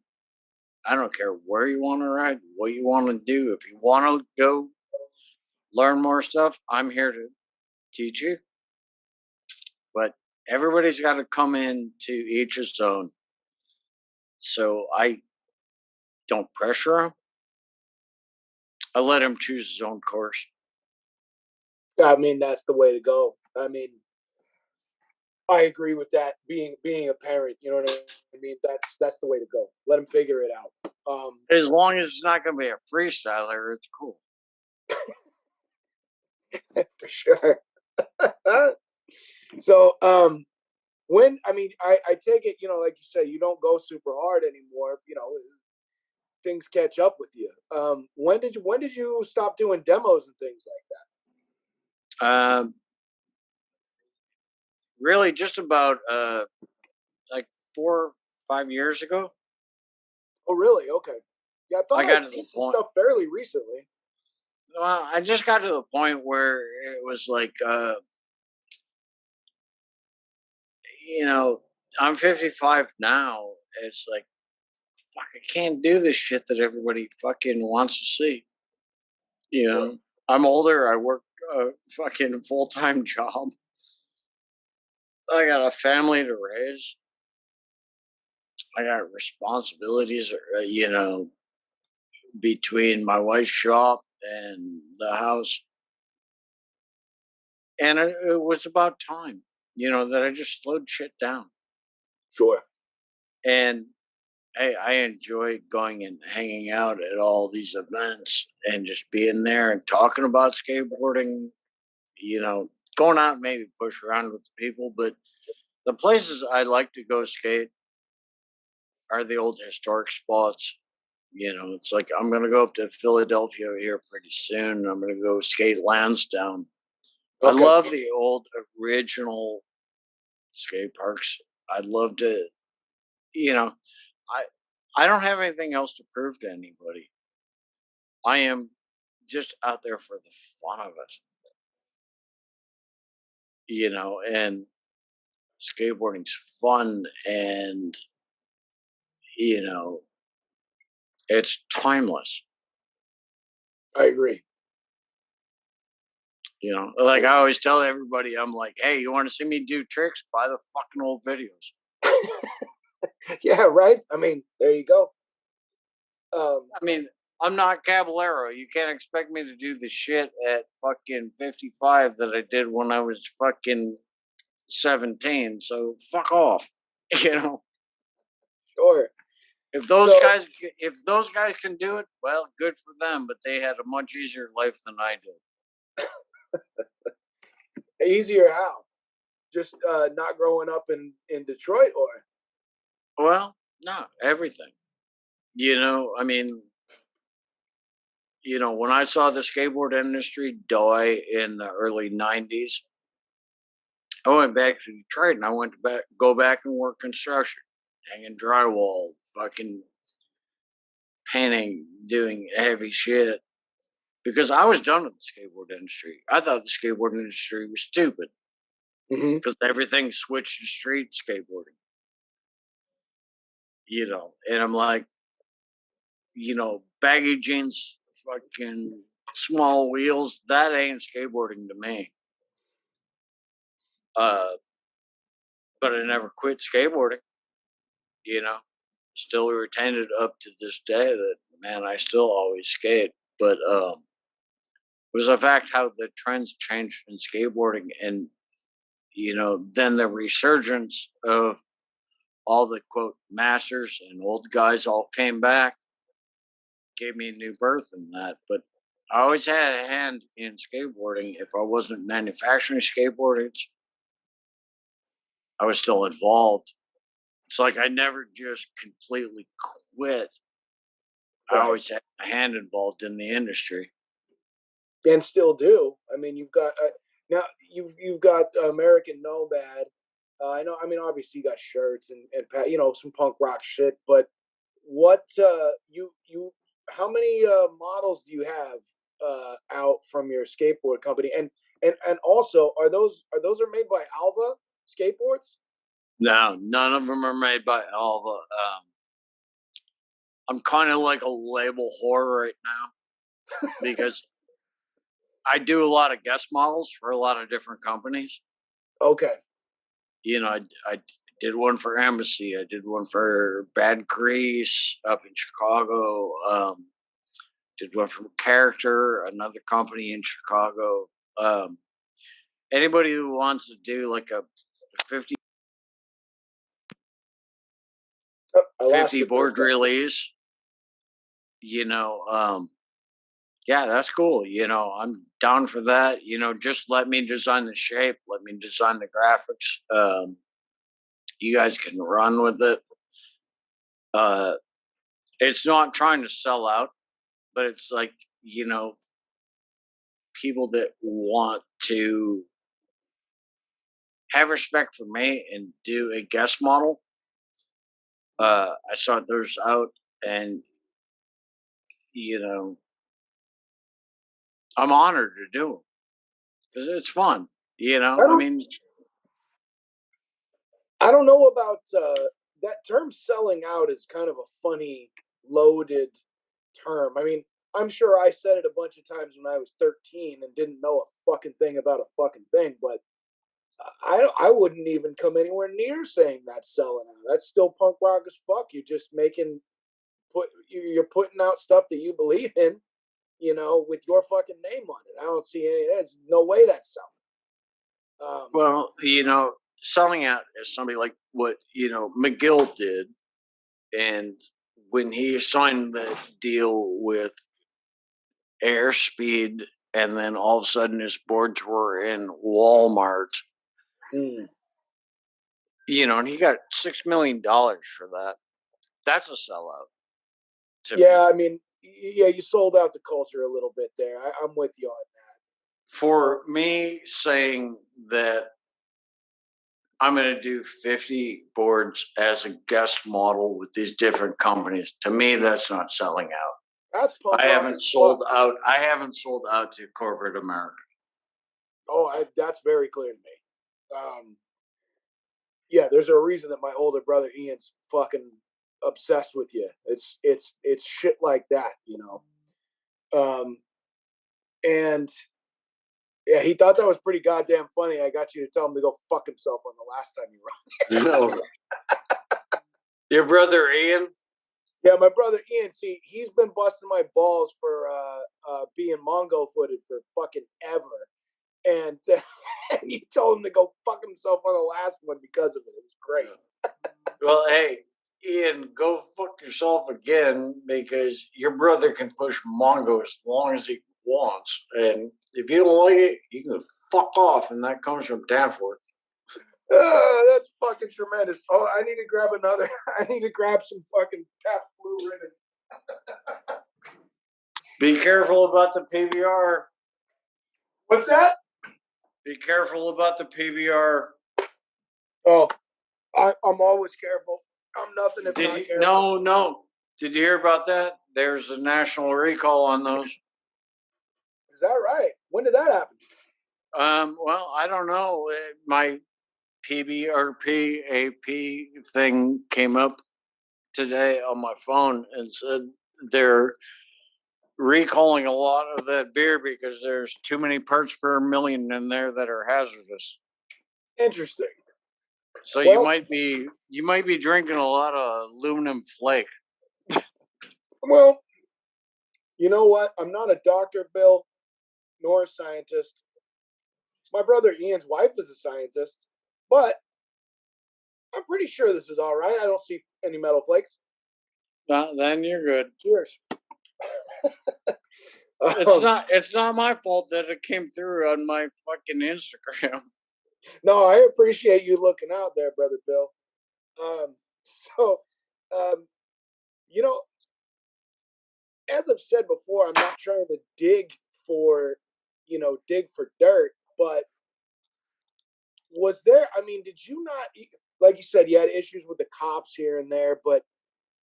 I don't care where you want to ride, what you want to do. If you want to go learn more stuff, I'm here to teach you. But everybody's got to come in to each his own. So I don't pressure him. I let him choose his own course. I mean, that's the way to go. I mean, I agree with that. Being a parent, you know what I mean. That's the way to go. Let him figure it out. As long as it's not going to be a freestyler, it's cool. For sure. So, when I take it, like you say, you don't go super hard anymore. Things catch up with you. When did you stop doing demos and things like Um, Really, just about like 4 or 5 years ago. that? Oh, really? Okay. Yeah, I thought I got I'd to the seen some point. stuff fairly recently. Well, I just got to the point where it was like, I'm 55 now. It's like, fuck, I can't do this shit that everybody fucking wants to see. I'm older. I work a fucking full-time job. I got a family to raise. I got responsibilities, between my wife's shop and the house. And it was about time, that I just slowed shit down. Sure. And I enjoy going and hanging out at all these events and just being there and talking about skateboarding, you know, going out and maybe push around with the people. But the places I like to go skate are the old historic spots. It's like I'm going to go up to Philadelphia here pretty soon. I'm going to go skate Lansdowne. I Okay. love the old original skate parks. I'd love to, you know, I I don't have anything else to prove to anybody. I am just out there for the fun of it, and skateboarding's fun and you know, it's timeless. I agree. Like I always tell everybody, I'm like, hey, you want to see me do tricks? Buy the fucking old videos. Yeah, right. I mean, there you go. I mean, I'm not Caballero. You can't expect me to do the shit at fucking 55 that I did when I was fucking 17. So fuck off. You know, Sure. if those So guys if those guys can do it, well, good for them. But they had a much easier life than I did. easier how? Just not growing up in Detroit, or Well, no, everything. I mean, when I saw the skateboard industry die in the early '90s, I went back to Detroit and I went to go back and work construction, hanging drywall, fucking painting, doing heavy shit. Because I was done with the skateboard industry. I thought the skateboard industry was stupid hmm because everything switched to street skateboarding. And I'm like, baggy jeans, fucking small wheels, that ain't skateboarding to me. Uh, but I never quit skateboarding, you know. Still retained it up to this day that man, I still always skate. But it was a fact how the trends changed in skateboarding and then the resurgence of all the quote masters and old guys all came back, gave me a new birth in that. But I always had a hand in skateboarding. If I wasn't manufacturing skateboarding, I was still involved. It's like I never just completely quit. I right, always had a hand involved in the industry. and still do. I mean, you've got now you've got American Nomad. I know. I mean, obviously you got shirts and some punk rock shit. But what you how many models do you have out from your skateboard company? And also, are made by Alva skateboards? No, none of them are made by Alva. I'm kind of like a label whore right now because I do a lot of guest models for a lot of different companies. Okay. I did one for Embassy. I did one for Bad Grease up in Chicago. Did one for Character, another company in Chicago. Um, Anybody who wants to do like a 50, Oh, I lost 50 you for a board second. release, yeah, that's cool. I'm down for that. Just let me design the shape, let me design the graphics. You guys can run with it. Uh, it's not trying to sell out, but it's like, people that want to have respect for me and do a guest model. I saw those out and, you know, I'm honored to do them because it's fun. I I don't mean, I don't know about that term selling out is kind of a funny loaded term. I mean, I'm sure I said it a bunch of times when I was 13 and didn't know a fucking thing about a fucking thing, but I wouldn't even come anywhere near saying that's selling out. That's still punk rock as fuck. You're just you're putting out stuff that you believe in, with your fucking name on it. I don't see any. There's no way that's selling. Well, selling out is somebody like what McGill did, and when he signed the deal with Airspeed, and then all of a sudden his boards were in Walmart, Mm. and he got $6 million for that. That's a sellout to Yeah, me. I mean, yeah, you sold out the culture a little bit there. I'm with you on that. For me saying that I'm going to do 50 boards as a guest model with these different companies, to me, that's not selling out. That's punk I rock haven't as sold fuck. out. I haven't sold out to corporate America. Oh, that's very clear to me. Yeah, there's a reason that my older brother Ian's fucking obsessed with you. It's shit like that. Um, and yeah, he thought that was pretty goddamn funny. I got you to tell him to go fuck himself on the last time you were on. No, your brother Ian. Yeah, my brother Ian. See, he's been busting my balls for being Mongo footed for fucking ever, and and you told him to go fuck himself on the last one because of it. It was great. Well, hey, Ian, go fuck yourself again because your brother can push Mongo as long as he wants, and if you don't like it, you can fuck off, and that comes from Danforth. That's fucking tremendous. Oh, I need to grab another. I need to grab some fucking Pabst Blue Ribbon. Be careful about the PBR. What's that? Be careful about the PBR. Oh, I'm always careful. I'm nothing if Did not you? careful. No. Did you hear about that? There's a national recall on those. Is that right? When did that happen? Well, I don't know. My PBRP AP thing came up today on my phone and said they're recalling a lot of that beer because there's too many parts per million in there that are hazardous. Interesting. So Well, you might be drinking a lot of aluminum flake. well, you know what? I'm not a doctor, Bill, nor a scientist. My brother Ian's wife is a scientist, but I'm pretty sure this is all right. I don't see any metal flakes. Then you're good. Cheers. It's not my fault that it came through on my fucking Instagram. No, I appreciate you looking out there, brother Bill. So, um, you know, as I've said before, I'm not trying to for, dig for dirt, but was there, I mean, did you not, like you said, you had issues with the cops here and there, but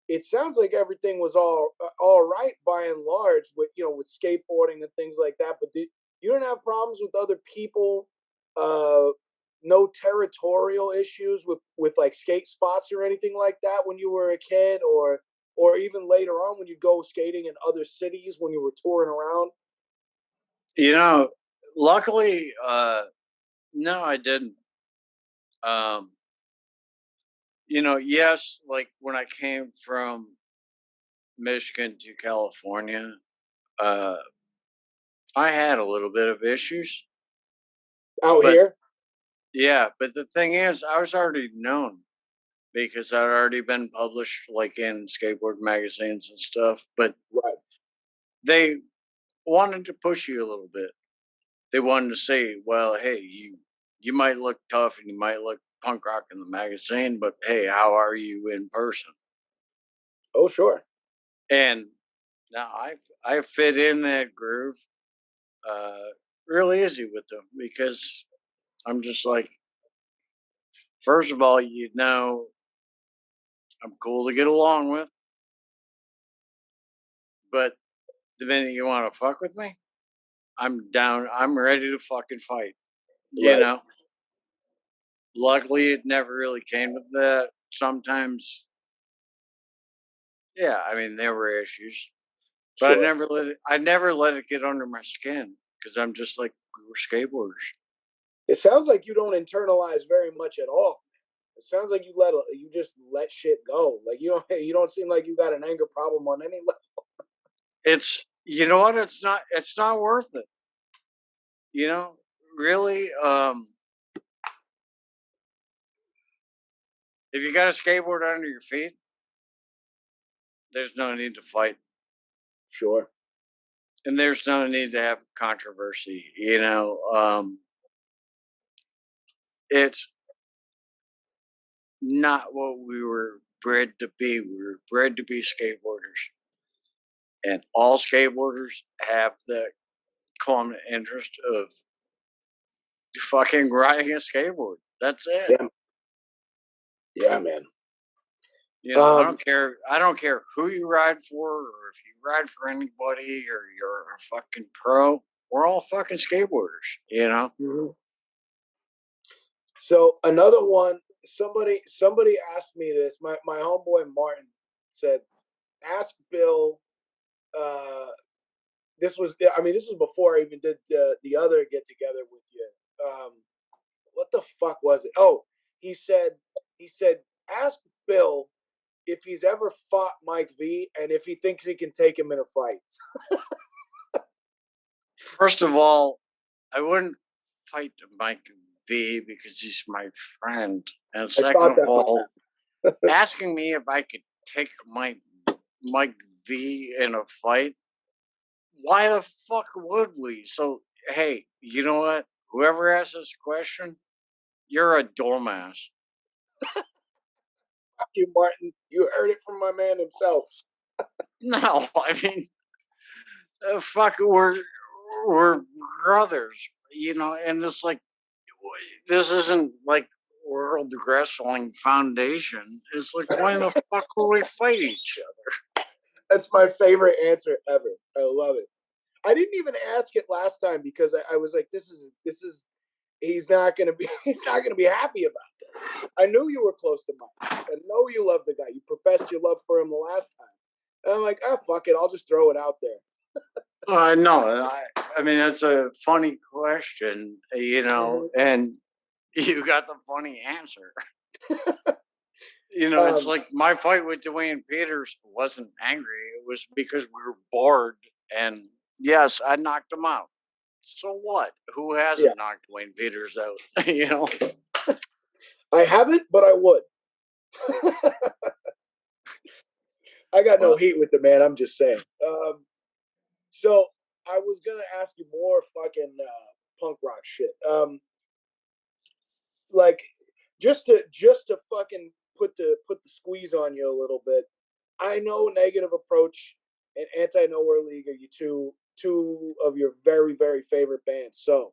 it sounds like everything was all right by and large with, with skateboarding and things like that. But you didn't have problems with other people, uh, no territorial issues with like skate spots or anything like that when you were a kid, or even later on when you go skating in other cities when you were touring around. You know, luckily, no, I didn't. Um, yes, like when I came from Michigan to California, uh, I had a little bit of issues, Out but here. yeah, but the thing is, I was already known because I'd already been published like in skateboard magazines and stuff, but Right. they wanted to push you a little bit. They wanted to say, well, hey, you might look tough and you might look punk rock in the magazine, but hey, how are you in person? Oh, sure. And now I fit in that groove uh real easy with them because I'm just like, first of all, I'm cool to get along with, but the minute you want to fuck with me, I'm down. I'm ready to fucking fight. You Right. know. Luckily, it never really came with that. Sometimes, yeah. I mean, there were issues, but Sure. I never let it get under my skin because I'm just like, we're skateboarders. It sounds like you don't internalize very much at all. It sounds like you just let shit go. Like you don't seem like you got an anger problem on any level. It's, you know what? It's not worth it. You know, really. If you got a skateboard under your feet, there's no need to fight, Sure. and there's no need to have controversy. It's not what we were bred to be. We were bred to be skateboarders, and all skateboarders have the common interest of fucking riding a skateboard. That's it. Yeah. Yeah, man. I Um, don't care. I don't care who you ride for, or if you ride for anybody, or you're a fucking pro. We're all fucking skateboarders. mhm. So another one, somebody asked me this. My homeboy Martin said, "Ask Bill." Uh, this was before I even did the other get together with you. What the fuck was it? Oh, he said, ask Bill if he's ever fought Mike V and if he thinks he can take him in a fight. First of all, I wouldn't fight Mike V because he's my friend. And I second thought of that. all, asking me if I could take Mike V in a fight, why the fuck would we? So, hey, you know what? Whoever asked this question, you're a dumbass. You, Martin. You heard it from my man himself. No, I mean, fuck, we're brothers, and it's like, this isn't like World Wrestling Foundation. It's like, why the fuck would we fight each other? That's my favorite answer ever. I love it. I didn't even ask it last time because I was like, this is he's not gonna be he's not gonna be happy about this. I knew you were close to Mike. I know you love the guy. You professed your love for him the last time. And I'm like, fuck it, I'll just throw it out there. No, I mean, that's a funny question, and you got the funny answer. It's Um, like my fight with Dwayne Peters wasn't angry. It was because we were bored. And yes, I knocked him out. So what? Who yeah, hasn't knocked Dwayne Peters out? I haven't, but I would. I got no Well, heat with the man. I'm just saying. So I was gonna ask you more fucking punk rock shit. Like just to fucking put the squeeze on you a little bit. I know Negative Approach and Anti Nowhere League are you two of your very very favorite bands. So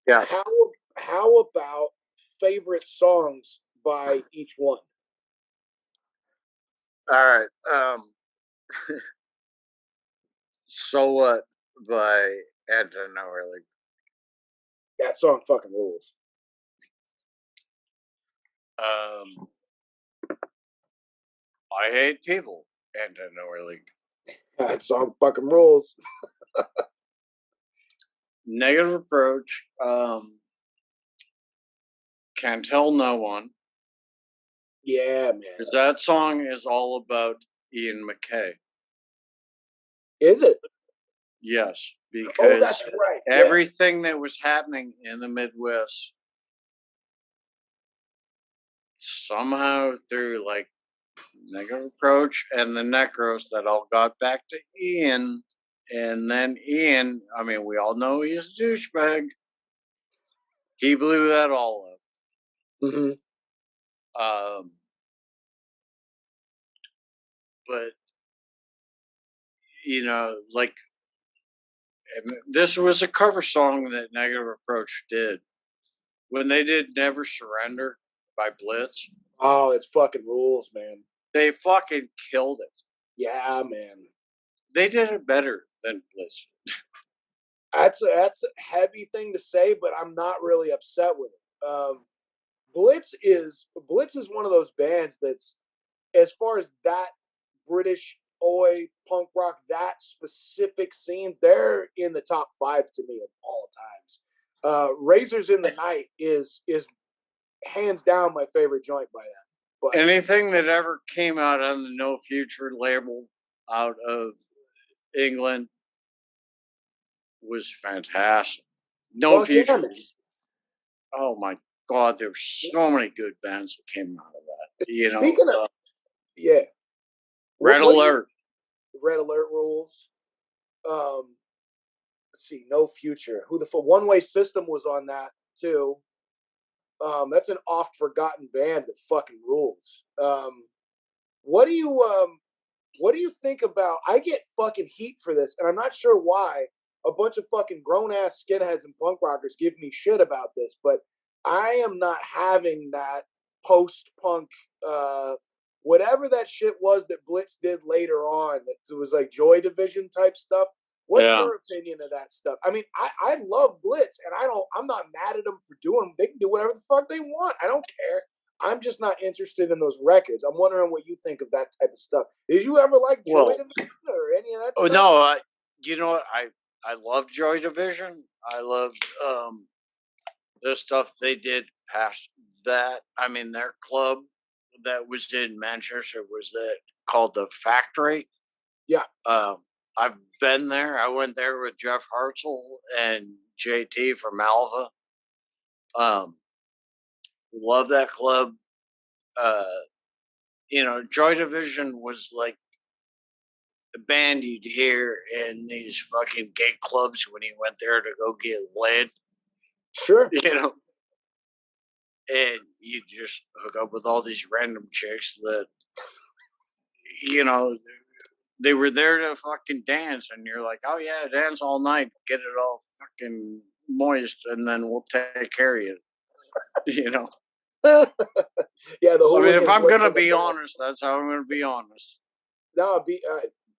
yeah. how how about favorite songs by each one? All right. So what by Antonio really? That song fucking rules. Um, I hate people. Antonio really. That song fucking rules. Negative Approach. Can't Tell No One. Yeah, Because man. that song is all about Ian McKay. Is it? Yes, Oh, because that's right. Yes. everything that was happening in the Midwest, somehow through like Negative Approach and the Necros, that all got back to Ian. And then Ian, I mean, we all know he's a douchebag. He blew that all up. Mm-hmm. Um, but, like, and this was a cover song that Negative Approach did. When they did Never Surrender by Blitz, Oh, it's fucking rules, man. they fucking killed it. Yeah, man. They did it better than Blitz. That's a heavy thing to say, but I'm not really upset with it. Blitz is one of those bands that's, as far as that British oi punk rock, that specific scene, they're in the top 5 to me of all times. Razors in the Night is hands down my favorite joint by them. But Anything that ever came out on the No Future label out of England was fantastic. No fuck yeah, Future man. was, oh my God, there's so many good bands that came out of that. Speaking of yeah, Red what do you Alert. Red Alert rules? Let's see, No Future. Who the One Way System was on that too. That's an oft forgotten band that fucking rules. What do you what do you think about? I get fucking heat for this, and I'm not sure why. A bunch of fucking grown ass skinheads and punk rockers give me shit about this, but I am not having that post punk, whatever that shit was that Blitz did later on. That was like Joy Division type stuff. What's Yeah. your opinion of that stuff? I mean, I love Blitz, and I'm not mad at them for doing them. They can do whatever the fuck they want. I don't care. I'm just not interested in those records. I'm wondering what you think of that type of stuff. Did you ever like Joy Well, Division or any of that oh stuff? no, you know what? I love Joy Division. I loved the stuff they did past that. I mean, their club that was in Manchester was that called the Factory. Yeah. I've been there. I went there with Jeff Hartzell and JT from Alva. Love that club. Joy Division was like the band you'd hear in these fucking gay clubs when he went there to go get laid, Sure. and you just hook up with all these random chicks that, you know, they were there to fucking dance, and you're like, oh yeah, dance all night, get it all fucking moist, and then we'll take care of you. Yeah, the I mean, if hooligans I'm went gonna to the be band. honest, that's how I'm gonna be honest. No,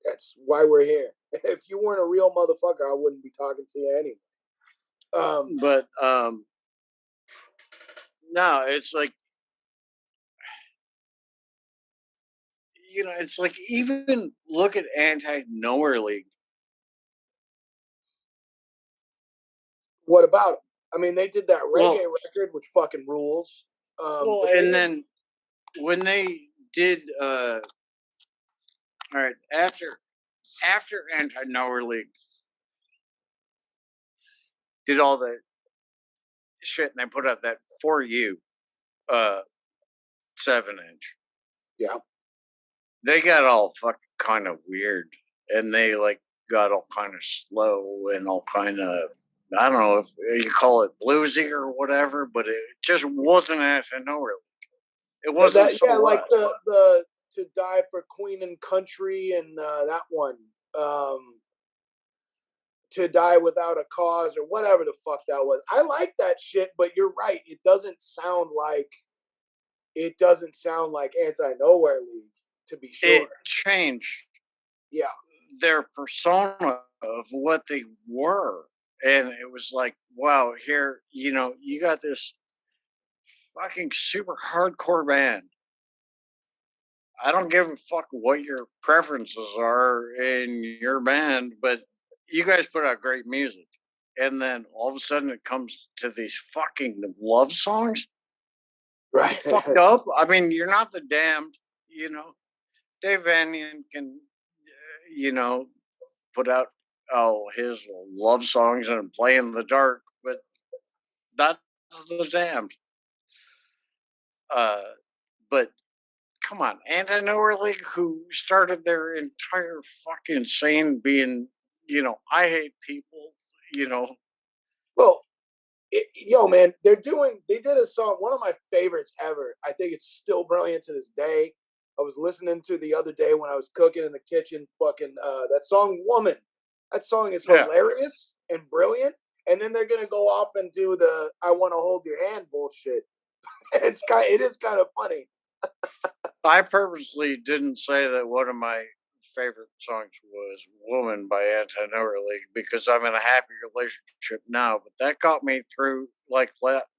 that's why we're here. If you weren't a real motherfucker, I wouldn't be talking to you anyway. But no, it's like, it's like, even look at Anti Nowhere League. What about them? I mean, they did that Well, reggae record, which fucking rules. well, But they and didn't. then when they did, all right, after Anti Nowhere League did all the shit, and they put out that For You, 7-inch. Yeah. They got all fucking kind of weird, and they like got all kind of slow and all kind of, I don't know if you call it bluesy or whatever, but it just wasn't Anti Nowhere League. It wasn't so Like what. the To Die for Queen and Country and that one. To Die Without a Cause or whatever the fuck that was. I like that shit, but you're right. It doesn't sound like Anti Nowhere League, to be sure. It changed Yeah. their persona of what they were. And it was like, wow, here, you got this fucking super hardcore band. I don't give a fuck what your preferences are in your band, but you guys put out great music. And then all of a sudden it comes to these fucking love songs. Right. Fucked up. I mean, you're not the Damned, you know. Dave Vanian can, put out his love songs and Play in the Dark, but that's the Damned. But come on, Anti Nowhere League, who started their entire fucking scene being, I hate people, Well, yo, man, they did a song, one of my favorites ever. I think it's still brilliant to this day. I was listening to the other day when I was cooking in the kitchen, fucking that song Woman. That song is yeah. hilarious and brilliant. And then they're gonna go off and do the I Wanna Hold Your Hand bullshit. It is kind of funny. I purposely didn't say that one of my favorite songs was Woman by Anti Nowhere League because I'm in a happy relationship now, but that got me through like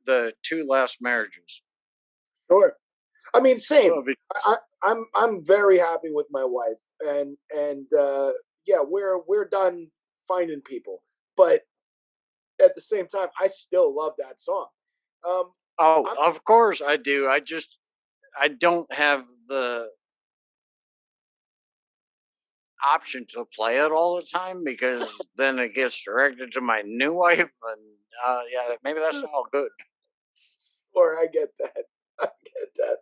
the 2 last marriages. Sure. I mean, same. Of it. I'm very happy with my wife, and yeah, we're done finding people. But at the same time, I still love that song. Oh, I'm of course I do. I don't have the option to play it all the time because then it gets directed to my new wife, and yeah, maybe that's not all good. or I get that. I get that.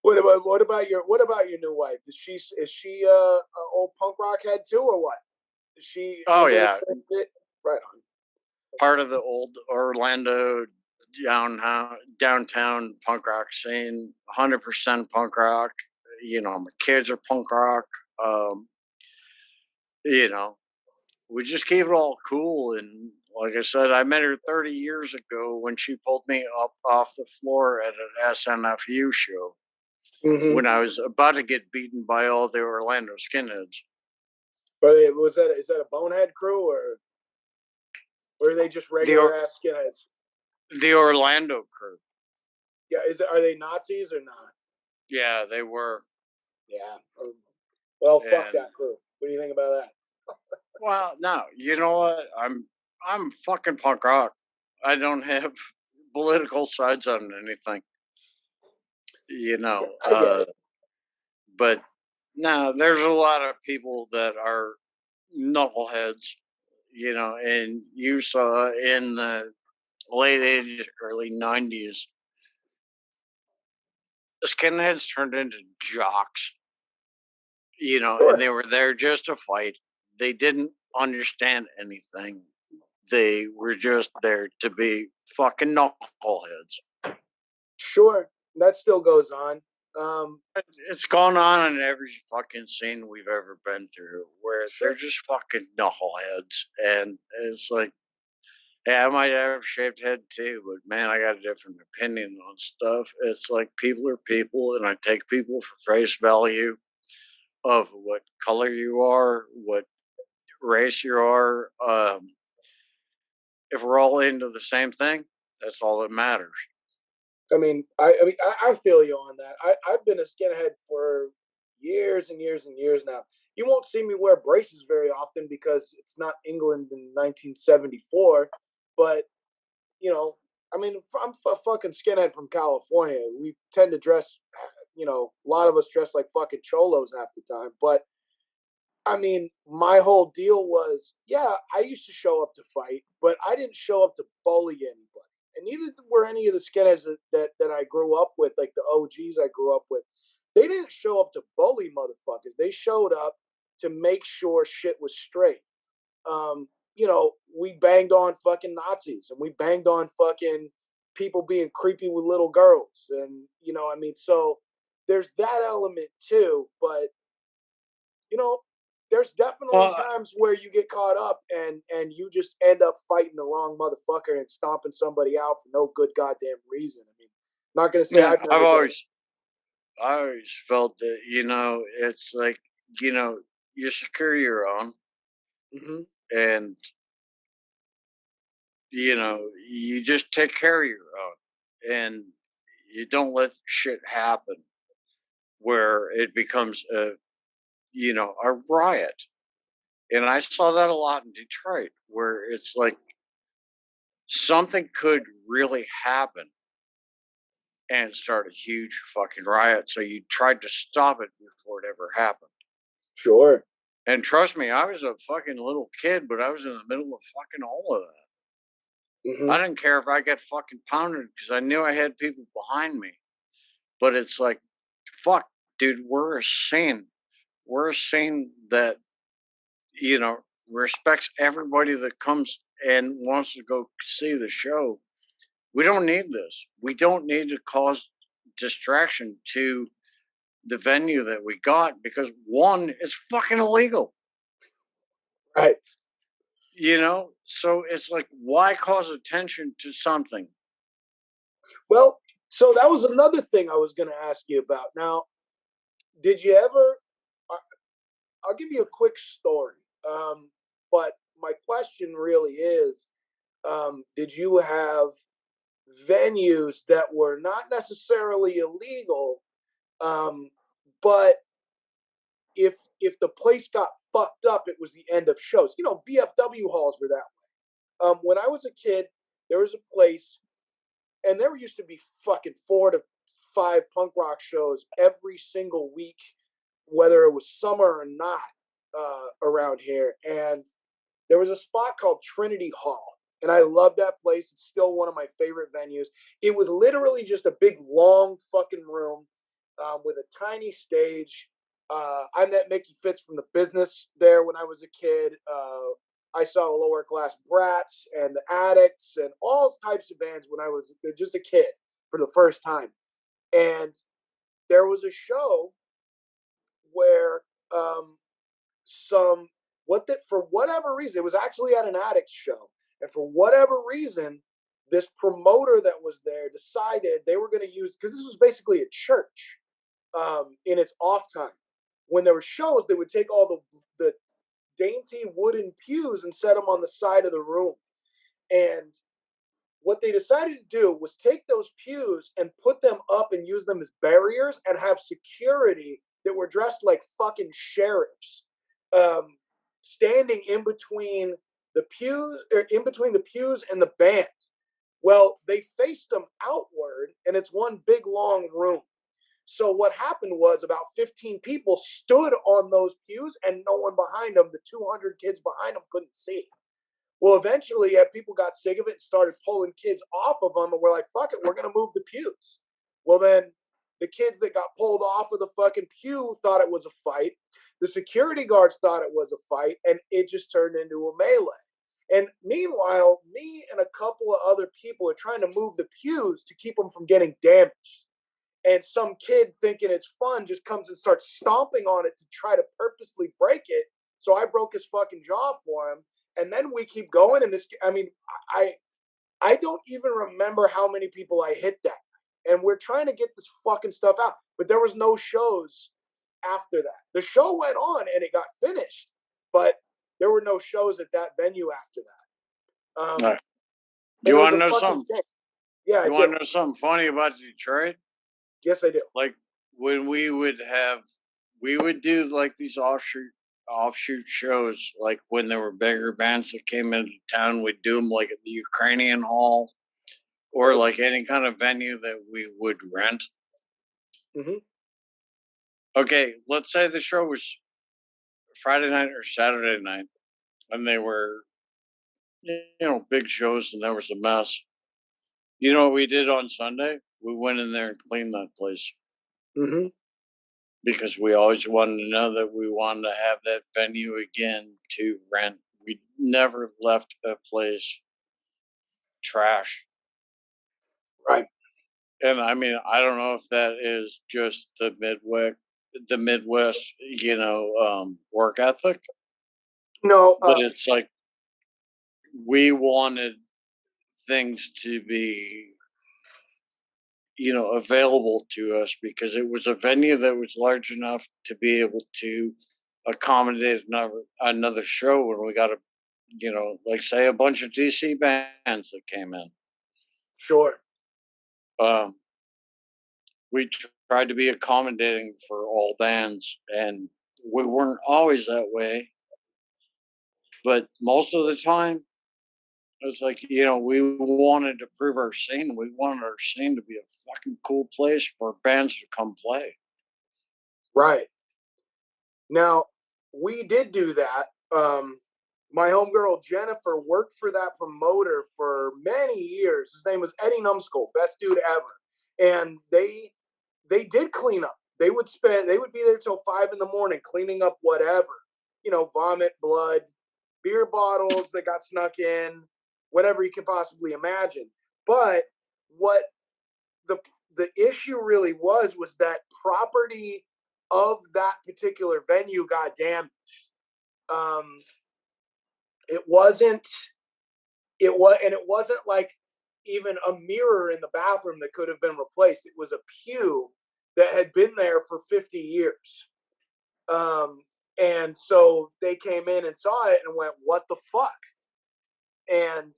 What about your new wife? Is she a old punk rock head too, or what? Is she Oh into the yeah, same shit? Right on. part of the old Orlando downtown punk rock scene. 100% punk rock. You know, my kids are punk rock. Um, you know, we just keep it all cool. And like I said, I met her 30 years ago when she pulled me up off the floor at an SNFU show Mm-hmm. when I was about to get beaten by all the Orlando skinheads. But is that a bonehead crew, or are they just The regular or- ass skinheads? the Orlando crew. Yeah, are they Nazis or not? Yeah, they were. Yeah. Well, fuck And that crew. What do you think about that? well, no, you know what? I'm fucking punk rock. I don't have political sides on anything. You Yeah, know, I get it. but no, there's a lot of people that are knuckleheads. You know, and you saw in the late '80s, early '90s, the skinheads turned into jocks. You know, and Sure. they were there just to fight. They didn't understand anything. They were just there to be fucking knuckleheads. Sure. That still goes on. It's gone on in every fucking scene we've ever been through where they're Sure. just fucking knuckleheads. And it's like, yeah, I might have a shaved head too, but man, I got a different opinion on stuff. It's like people are people, and I take people for face value of what color you are, what race you are. If we're all into the same thing, that's all that matters. I feel you on that. I've been a skinhead for years and years and years now. You won't see me wear braces very often because it's not England in 1974. But I'm a fucking skinhead from California. We tend to dress, a lot of us dress like fucking cholos half the time. But my whole deal was, yeah, I used to show up to fight, but I didn't show up to bully anybody. And neither were any of the skinheads that I grew up with, like the OGs I grew up with. They didn't show up to bully motherfuckers. They showed up to make sure shit was straight. We banged on fucking Nazis and we banged on fucking people being creepy with little girls. And, so there's that element too. But you know, there's definitely Well, times where you get caught up and you just end up fighting the wrong motherfucker and stomping somebody out for no good goddamn reason. Not gonna say yeah, I've never done it. I always felt that, it's like, you're secure your own, Hmm. and, you just take care of your own, and you don't let shit happen where it becomes a riot. And I saw that a lot in Detroit where it's like something could really happen and start a huge fucking riot. So you tried to stop it before it ever happened. Sure. And trust me, I was a fucking little kid, but I was in the middle of fucking all of that. I Hmm. didn't care if I got fucking pounded because I knew I had people behind me. But it's like, fuck, dude, we're a scene. We're a scene that, you know, respects everybody that comes and wants to go see the show. We don't need this. We don't need to cause distraction to the venue that we got because one, it's fucking illegal. Right. So it's like, why cause attention to something? Well, so that was another thing I was gonna ask you about. Now, did you ever? I'll give you a quick story. But my question really is, did you have venues that were not necessarily illegal, um, but if the place got fucked up, it was the end of shows. BFW halls were that way. When I was a kid, there was a place, and there used to be fucking 4 to 5 punk rock shows every single week, whether it was summer or not, around here. And there was a spot called Trinity Hall, and I love that place. It's still one of my favorite venues. It was literally just a big, long fucking room with a tiny stage. I met Mickey Fitz from The Business there when I was a kid. I saw the Lower Class Brats and the Addicts and all types of bands when I was just a kid for the first time. And there was a show where some what that for whatever reason, it was actually at an Addicts show, and for whatever reason, this promoter that was there decided they were going to use, because this was basically a church, in its off time. When there were shows, they would take all the dainty wooden pews and set them on the side of the room. And what they decided to do was take those pews and put them up and use them as barriers and have security that were dressed like fucking sheriffs, standing in between the pews, or in between the pews and the band. Well, they faced them outward, and it's one big long room. So what happened was about 15 people stood on those pews, and no one behind them, the 200 kids behind them, couldn't see. Well, eventually, people got sick of it and started pulling kids off of them, and we're like, fuck it, we're going to move the pews. Well, then the kids that got pulled off of the fucking pew thought it was a fight. The security guards thought it was a fight, and it just turned into a melee. And meanwhile, me and a couple of other people are trying to move the pews to keep them from getting damaged. And some kid, thinking it's fun, just comes and starts stomping on it to try to purposely break it. So I broke his fucking jaw for him. And then we keep going, and I don't even remember how many people I hit that night. And we're trying to get this fucking stuff out, but there was no shows after that. The show went on and it got finished, but there were no shows at that venue after that. Do you want to know something? Yeah, you want to know something funny about Detroit? Yes, I do. Like when we would do like these offshoot shows, like when there were bigger bands that came into town, we'd do them like at the Ukrainian Hall or like any kind of venue that we would rent. Mm-hmm. Okay, let's say the show was Friday night or Saturday night, and they were, big shows, and there was a mess. You know what we did on Sunday? We went in there and cleaned that place. Mm-hmm. Because we always wanted to know that we wanted to have that venue again to rent. We never left a place trash. Right. And I mean, I don't know if that is just the Midwest, work ethic. No, but it's like we wanted things to be, available to us because it was a venue that was large enough to be able to accommodate another show when we got like say a bunch of DC bands that came in. Sure. We tried to be accommodating for all bands, and we weren't always that way. But most of the time, it's like, we wanted to prove our scene. We wanted our scene to be a fucking cool place for bands to come play. Right. Now, we did do that. My homegirl Jennifer worked for that promoter for many years. His name was Eddie Numskull, best dude ever. And they did clean up. They would be there till 5 a.m. cleaning up whatever, vomit, blood, beer bottles that got snuck in, whatever you can possibly imagine. But what the issue really was that property of that particular venue got damaged. It wasn't like even a mirror in the bathroom that could have been replaced. It was a pew that had been there for 50 years. And so they came in and saw it and went, what the fuck? And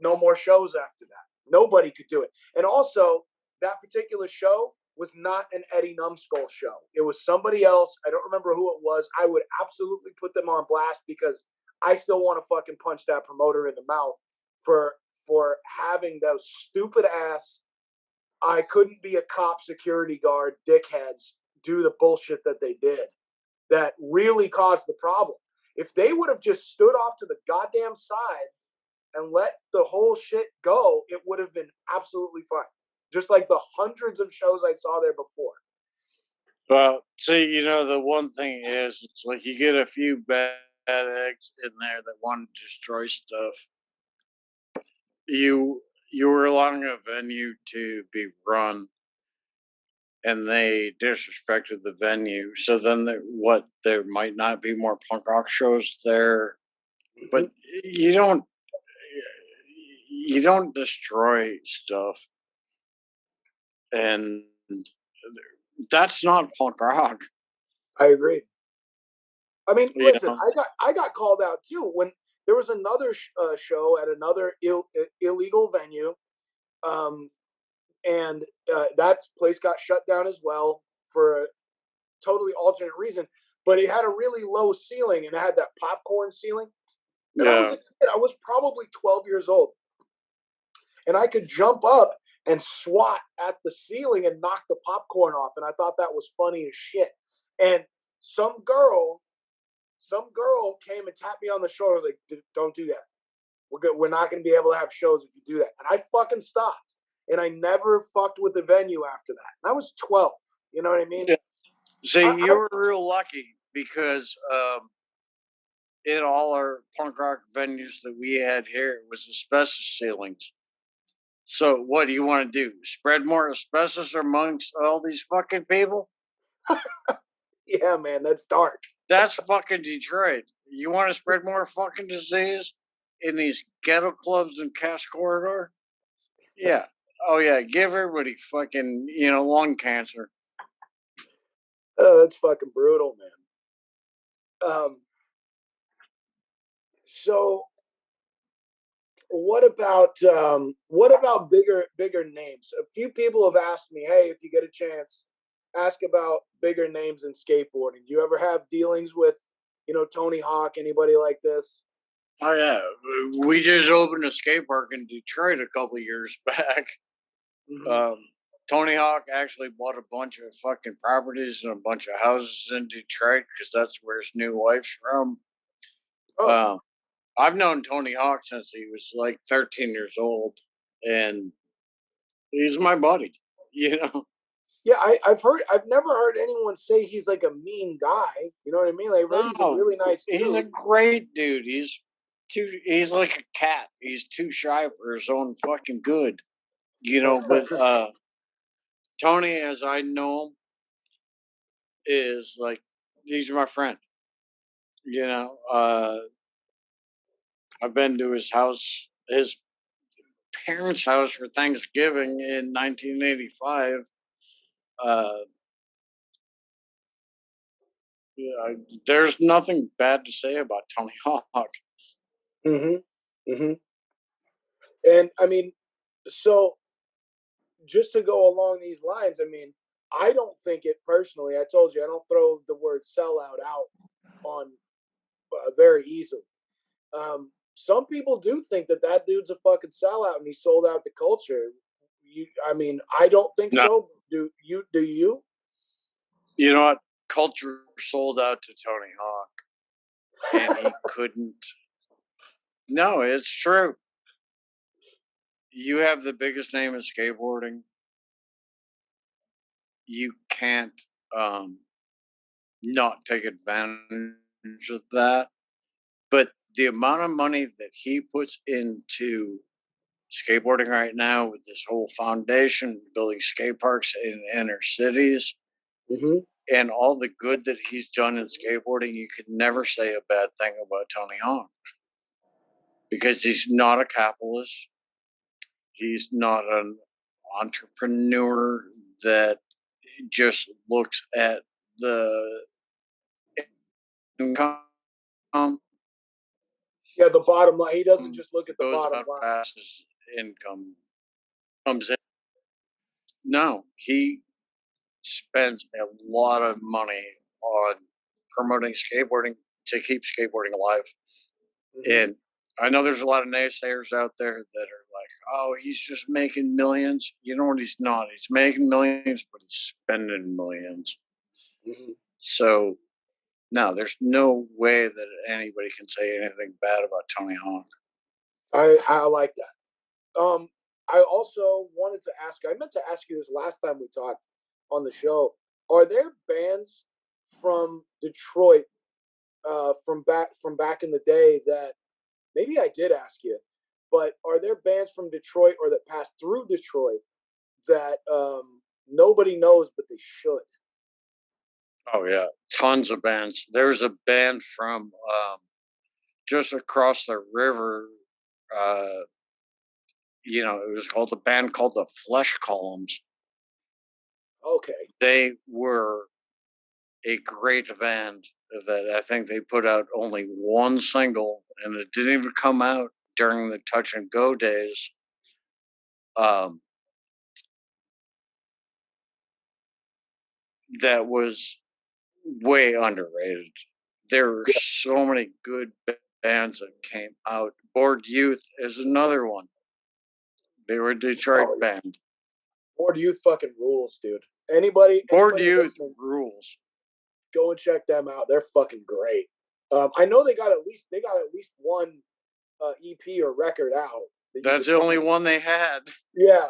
no more shows after that. Nobody could do it. And also, that particular show was not an Eddie Numskull show. It was somebody else. I don't remember who it was. I would absolutely put them on blast because I still want to fucking punch that promoter in the mouth for having those stupid ass I couldn't be a cop security guard dickheads do the bullshit that they did that really caused the problem. If they would have just stood off to the goddamn side and let the whole shit go, it would have been absolutely fine. Just like the hundreds of shows I saw there before. Well, see, the one thing is, it's like you get a few bad eggs in there that want to destroy stuff. You were allowing a venue to be run, and they disrespected the venue. So then, there might not be more punk rock shows there, but you don't destroy stuff, and that's not punk rock. I agree. I mean, You listen, know? I got called out too when there was another show at another illegal venue, and that place got shut down as well for a totally alternate reason. But it had a really low ceiling and it had that popcorn ceiling. And I was Yeah. a kid. I was probably 12 years old, and I could jump up and swat at the ceiling and knock the popcorn off. And I thought that was funny as shit. And some girl came and tapped me on the shoulder, like, "Don't do that. We're not going to be able to have shows if you do that." And I fucking stopped. And I never fucked with the venue after that. And I was 12. You know what I mean? Yeah. See, you were real lucky because in all our punk rock venues that we had here, it was asbestos ceilings. So, what do you want to do? Spread more asbestos amongst all these fucking people? Yeah, man, that's dark. That's fucking Detroit. You want to spread more fucking disease in these ghetto clubs in Cass Corridor? Yeah. Oh, yeah. Give everybody fucking, lung cancer. Oh, that's fucking brutal, man. So what about bigger names? A few people have asked me, "Hey, if you get a chance, ask about bigger names in skateboarding. Do you ever have dealings with, Tony Hawk, anybody like this?" Oh, yeah. We just opened a skate park in Detroit a couple of years back. Mm-hmm. Tony Hawk actually bought a bunch of fucking properties and a bunch of houses in Detroit because that's where his new wife's from. Oh, I've known Tony Hawk since he was like 13 years old, and he's my buddy. You know, yeah. I've never heard anyone say he's like a mean guy. You know what I mean? Like, I've heard he's a no, really nice he's a dude. great dude. He's like a cat. He's too shy for his own fucking good. But Tony, as I know him, is like he's my friend. I've been to his parents' house for Thanksgiving in 1985. Uh, yeah, there's nothing bad to say about Tony Hawk. Mm-hmm. Mm-hmm. And I mean, so just to go along these lines, I mean, I don't think it personally. I told you I don't throw the word sellout out on very easily. Some people do think that dude's a fucking sellout and he sold out the culture. I mean, I don't think No, so. Do you? Do you? you know what? Culture sold out to Tony Hawk, and he couldn't. No, it's true. You have the biggest name in skateboarding. You can't um, not take advantage of that. But the amount of money that he puts into skateboarding right now with this whole foundation, building skate parks in inner cities, Mm-hmm. and all the good that he's done in skateboarding, you could never say a bad thing about Tony Hawk because he's not a capitalist. He's not an entrepreneur that just looks at the income, Yeah, the bottom line. He doesn't just look at the goes bottom how line. fast his income comes in. No, he spends a lot of money on promoting skateboarding to keep skateboarding alive. Mm-hmm. And I know there's a lot of naysayers out there that are like, "Oh, he's just making millions." You know what? He's not. He's making millions, but he's spending millions. Mhm. So no, there's no way that anybody can say anything bad about Tony Hawk. I like that. I also wanted to ask. I meant to ask you this last time we talked on the show. Are there bands from Detroit, from back in the day that maybe I did ask you, but are there bands from Detroit or that passed through Detroit that nobody knows but they should? Oh yeah, tons of bands. There's a band from just across the river. Uh, it was called a band called the Flesh Columns. Okay. They were a great band that I think they put out only one single, and it didn't even come out during the Touch and Go days. Um, that was way underrated. There were Yeah. so many good bands that came out. Bored Youth is another one. They were a Detroit Oh, yeah. band. Board Youth fucking rules, dude. Anybody, Bored anybody Youth listening, rules. go and check them out. They're fucking great. I know they got at least one EP or record out that you That's could the only find. one they had. Yeah,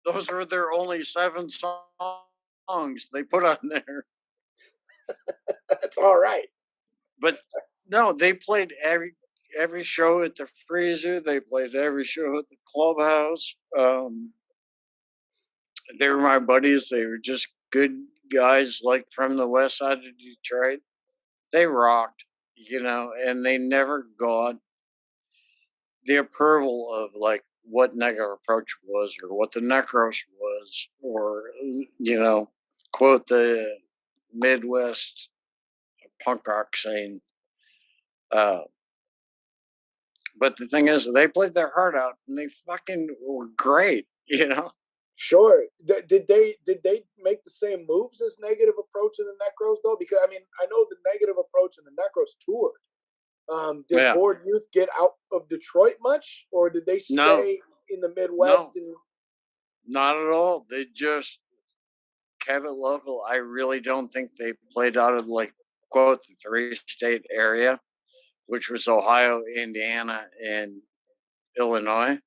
Those were their only 7 songs they put on there. that's all right. But no, they played every show at the Freezer. They played every show at the Clubhouse. They were my buddies. They were just good guys, like from the west side of Detroit. They rocked, and they never got the approval of like what Negative Approach was or what the Necros was, or quote the Midwest punk rock scene. Uh, but the thing is, they played their heart out and they fucking were great. Sure. Did they make the same moves as Negative Approach and the Necros though? Because I mean, I know the Negative Approach and the Necros toured. Did Yeah, Board Youth get out of Detroit much, or did they no, stay in the Midwest? no, And not at all. They just kept it local. I really don't think they played out of like quote the three-state area, which was Ohio, Indiana, and Illinois.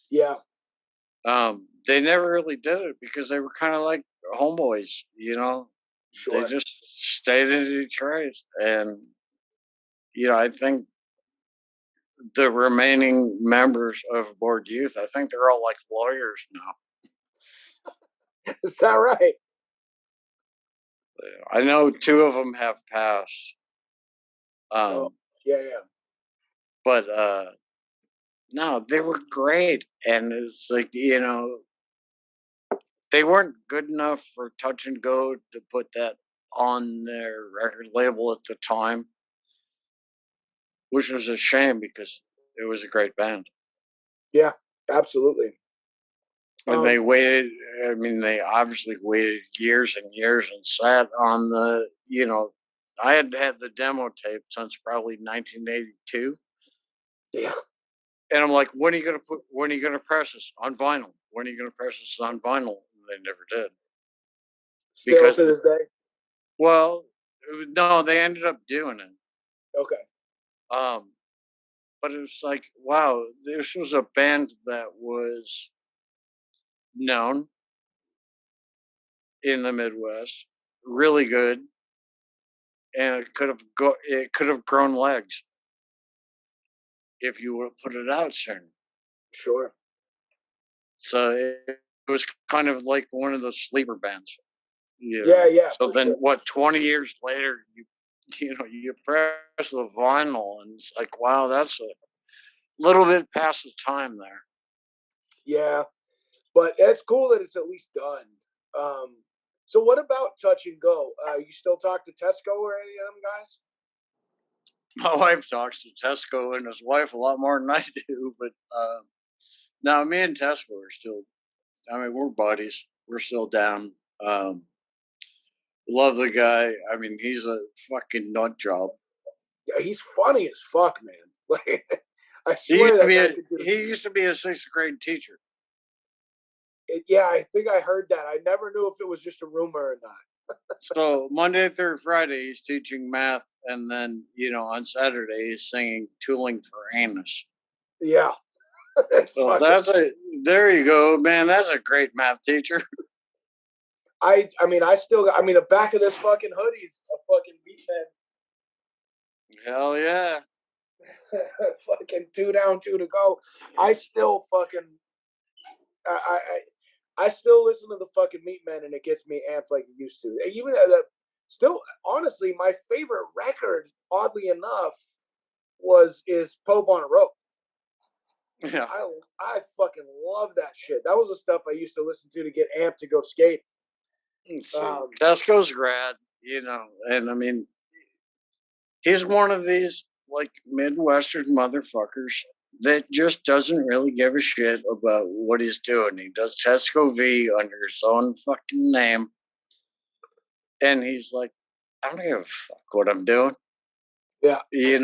yeah, They never really did it because they were kind of like homeboys. They sure. just stayed in Detroit, and I think the remaining members of Board Youth, I think they're all like lawyers now. Is that right? I know two of them have passed, Oh, um, yeah, yeah. but no, they were great, and it's like they weren't good enough for Touch and Go to put that on their record label at the time, which was a shame because it was a great band. Yeah, absolutely. And they Um, waited. I mean, they obviously waited years and years and sat on I had had the demo tape since probably 1982. yeah, And I'm like, when are you gonna press this on vinyl? When are you gonna press this on vinyl? And they never did. still Because to this day. well, no, they ended up doing it. Okay, Um, but it was like, wow, this was a band that was known in the Midwest, really good, and it could have grown legs if you would have put it out soon. sure. So it was kind of like one of those sleeper bands. Yeah, yeah, So for then sure. what 20 years later you press the vinyl and it's like, wow, that's a little bit past the time there. Yeah, but it's cool that it's at least done. Um, so what about Touch and Go? You still talk to Tesco or any of them guys? My wife talks to Tesco and his wife a lot more than I do, but now me and Tesco are still, I mean, we're buddies. We're still down. Love the guy. I mean, he's a fucking nut job. Yeah, he's funny as fuck, man. Like, I swear that guy could do He used to be a sixth grade teacher. it. Yeah, I think I heard that. I never knew if it was just a rumor or not. So Monday through Friday, he's teaching math, and then on Saturday he's singing "Tooling for Anus." Yeah, that's So fucking. there you go, man. That's a great math teacher. I mean, I still got. I mean, the back of this fucking hoodie's a fucking beatman. Hell yeah. Fucking 2 down, 2 to go. I still fucking. I still listen to the fucking Meatmen, and it gets me amped like it used to. Even still, honestly, my favorite record, oddly enough, is Pope on a Rope. Yeah. I fucking love that shit. That was the stuff I used to listen to get amped to go skate. Tesco's grad, and I mean, he's one of these like Midwestern motherfuckers that just doesn't really give a shit about what he's doing. He does Tesco V under his own fucking name. And he's like, I don't give a fuck what I'm doing. Yeah. He's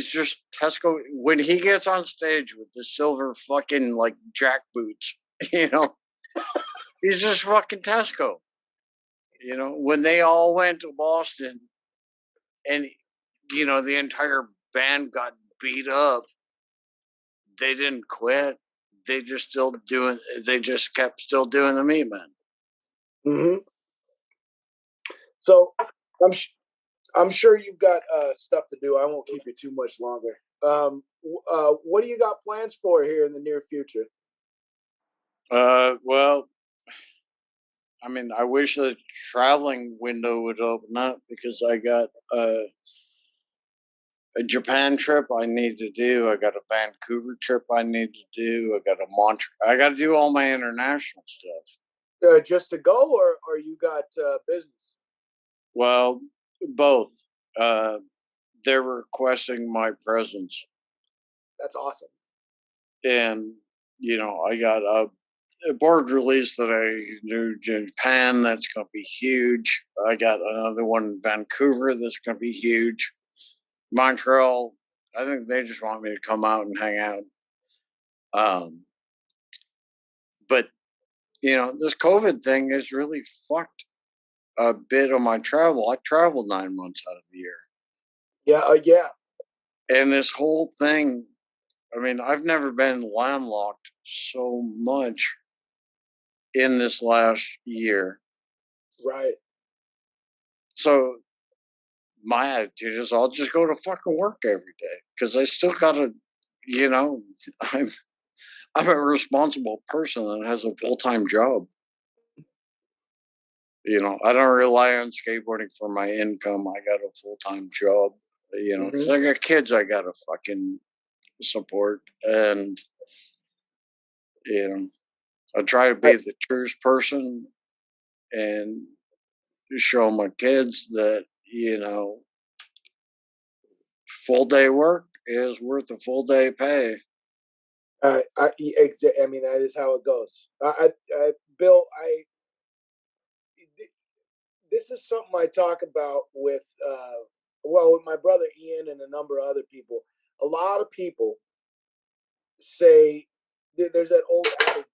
just Tesco. When he gets on stage with the silver fucking like jack boots, he's just fucking Tesco. When they all went to Boston and, the entire band got beat up, they didn't quit. They just kept still doing the Meatmen. Mm-hmm. So I'm sure you've got stuff to do. I won't keep you too much longer. What do you got plans for here in the near future? Well, I mean, I wish the traveling window would open up because I got a Japan trip I need to do. I got a Vancouver trip I need to do. I got a Montreal. I got to do all my international stuff. Just to go, or you got business? Well, both. They're requesting my presence. That's awesome. And, I got a board release that I do in Japan that's going to be huge. I got another one in Vancouver that's going to be huge. Montreal, I think they just want me to come out and hang out. But, this COVID thing has really fucked a bit of my travel. I traveled 9 months out of the year. Yeah, yeah. And this whole thing, I mean, I've never been landlocked so much in this last year. Right. So my attitude is I'll just go to fucking work every day because I still gotta, I'm a responsible person that has a full-time job. I don't rely on skateboarding for my income. I got a full-time job, because I got kids I gotta fucking support, and I try to be the truest person and show my kids that full day work is worth a full day pay. I mean, that is how it goes. Bill, this is something I talk about with my brother Ian and a number of other people. A lot of people say there's that old adage,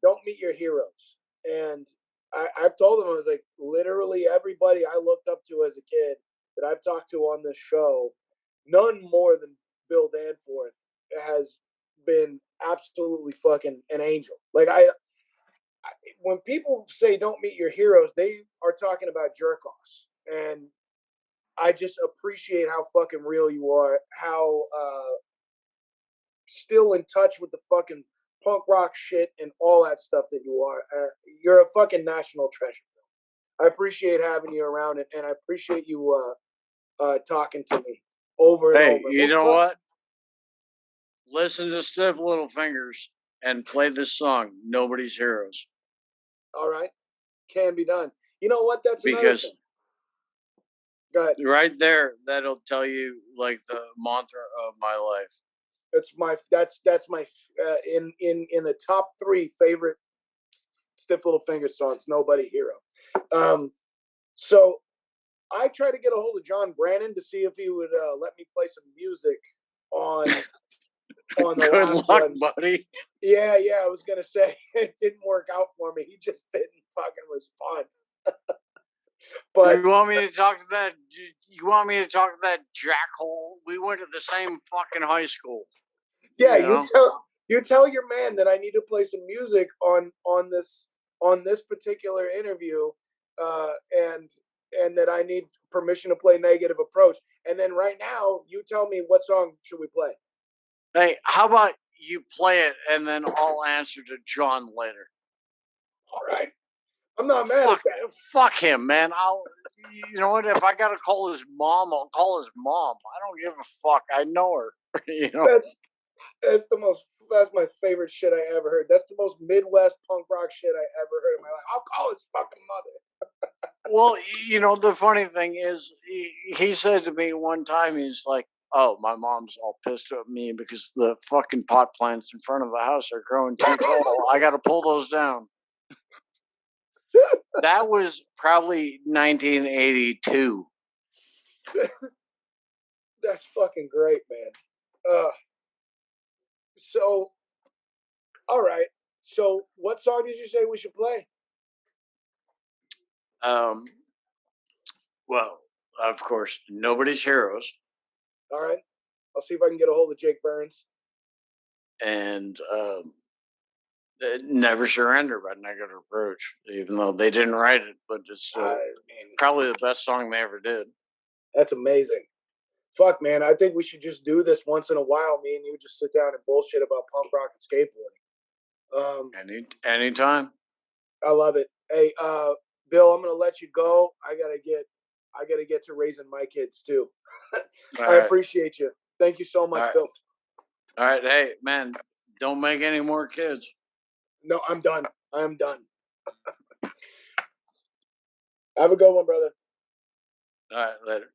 don't meet your heroes. And I've told them, I was like, literally everybody I looked up to as a kid that I've talked to on this show, none more than Bill Danforth has been absolutely fucking an angel. Like when people say don't meet your heroes, they are talking about jerk offs. And I just appreciate how fucking real you are, how still in touch with the fucking punk rock shit and all that stuff that you are. You're a fucking national treasure. I appreciate having you around, and I appreciate you talking to me over and Hey, over. you know what? Listen to Stiff Little Fingers and play this song, Nobody's Heroes. All right. Can be done. You know what? That's another thing. Go ahead. Right there, that'll tell you like the mantra of my life. That's my in the top 3 favorite Stiff Little Fingers songs. Nobody Hero. So I tried to get a hold of John Brannon to see if he would let me play some music on the Good last luck, one. buddy. Yeah, I was gonna say it didn't work out for me. He just didn't fucking respond. But You want me to talk to that? You want me to talk to that jackhole? We went to the same fucking high school. yeah, You know? you tell your man that I need to play some music on this particular interview, and that I need permission to play Negative Approach. And then right now, you tell me what song should we play. Hey, how about you play it and then I'll answer to John later. All right, I'm not mad at that. Fuck him, man. You know what? If I gotta call his mom, I'll call his mom. I don't give a fuck. I know her. You know. That's my favorite shit I ever heard. That's the most Midwest punk rock shit I ever heard in my life. I'll call his fucking mother. Well, you know, the funny thing is, he said to me one time, he's like, "Oh, my mom's all pissed at me because the fucking pot plants in front of the house are growing too tall. I got to pull those down." That was probably 1982. That's fucking great, man. So, all right. So, what song did you say we should play? Well, of course, Nobody's Heroes. All right. I'll see if I can get a hold of Jake Burns. And Never Surrender by Negative Approach, even though they didn't write it, but it's probably the best song they ever did. That's amazing. Fuck, man. I think we should just do this once in a while. Me and you just sit down and bullshit about punk rock and skateboarding. Anytime. I love it. Hey, Bill, I'm gonna let you go. I gotta get to raising my kids too. I appreciate you. Thank you so much, Bill. All right, hey man, don't make any more kids. No, I'm done. I am done. Have a good one, brother. All right, later.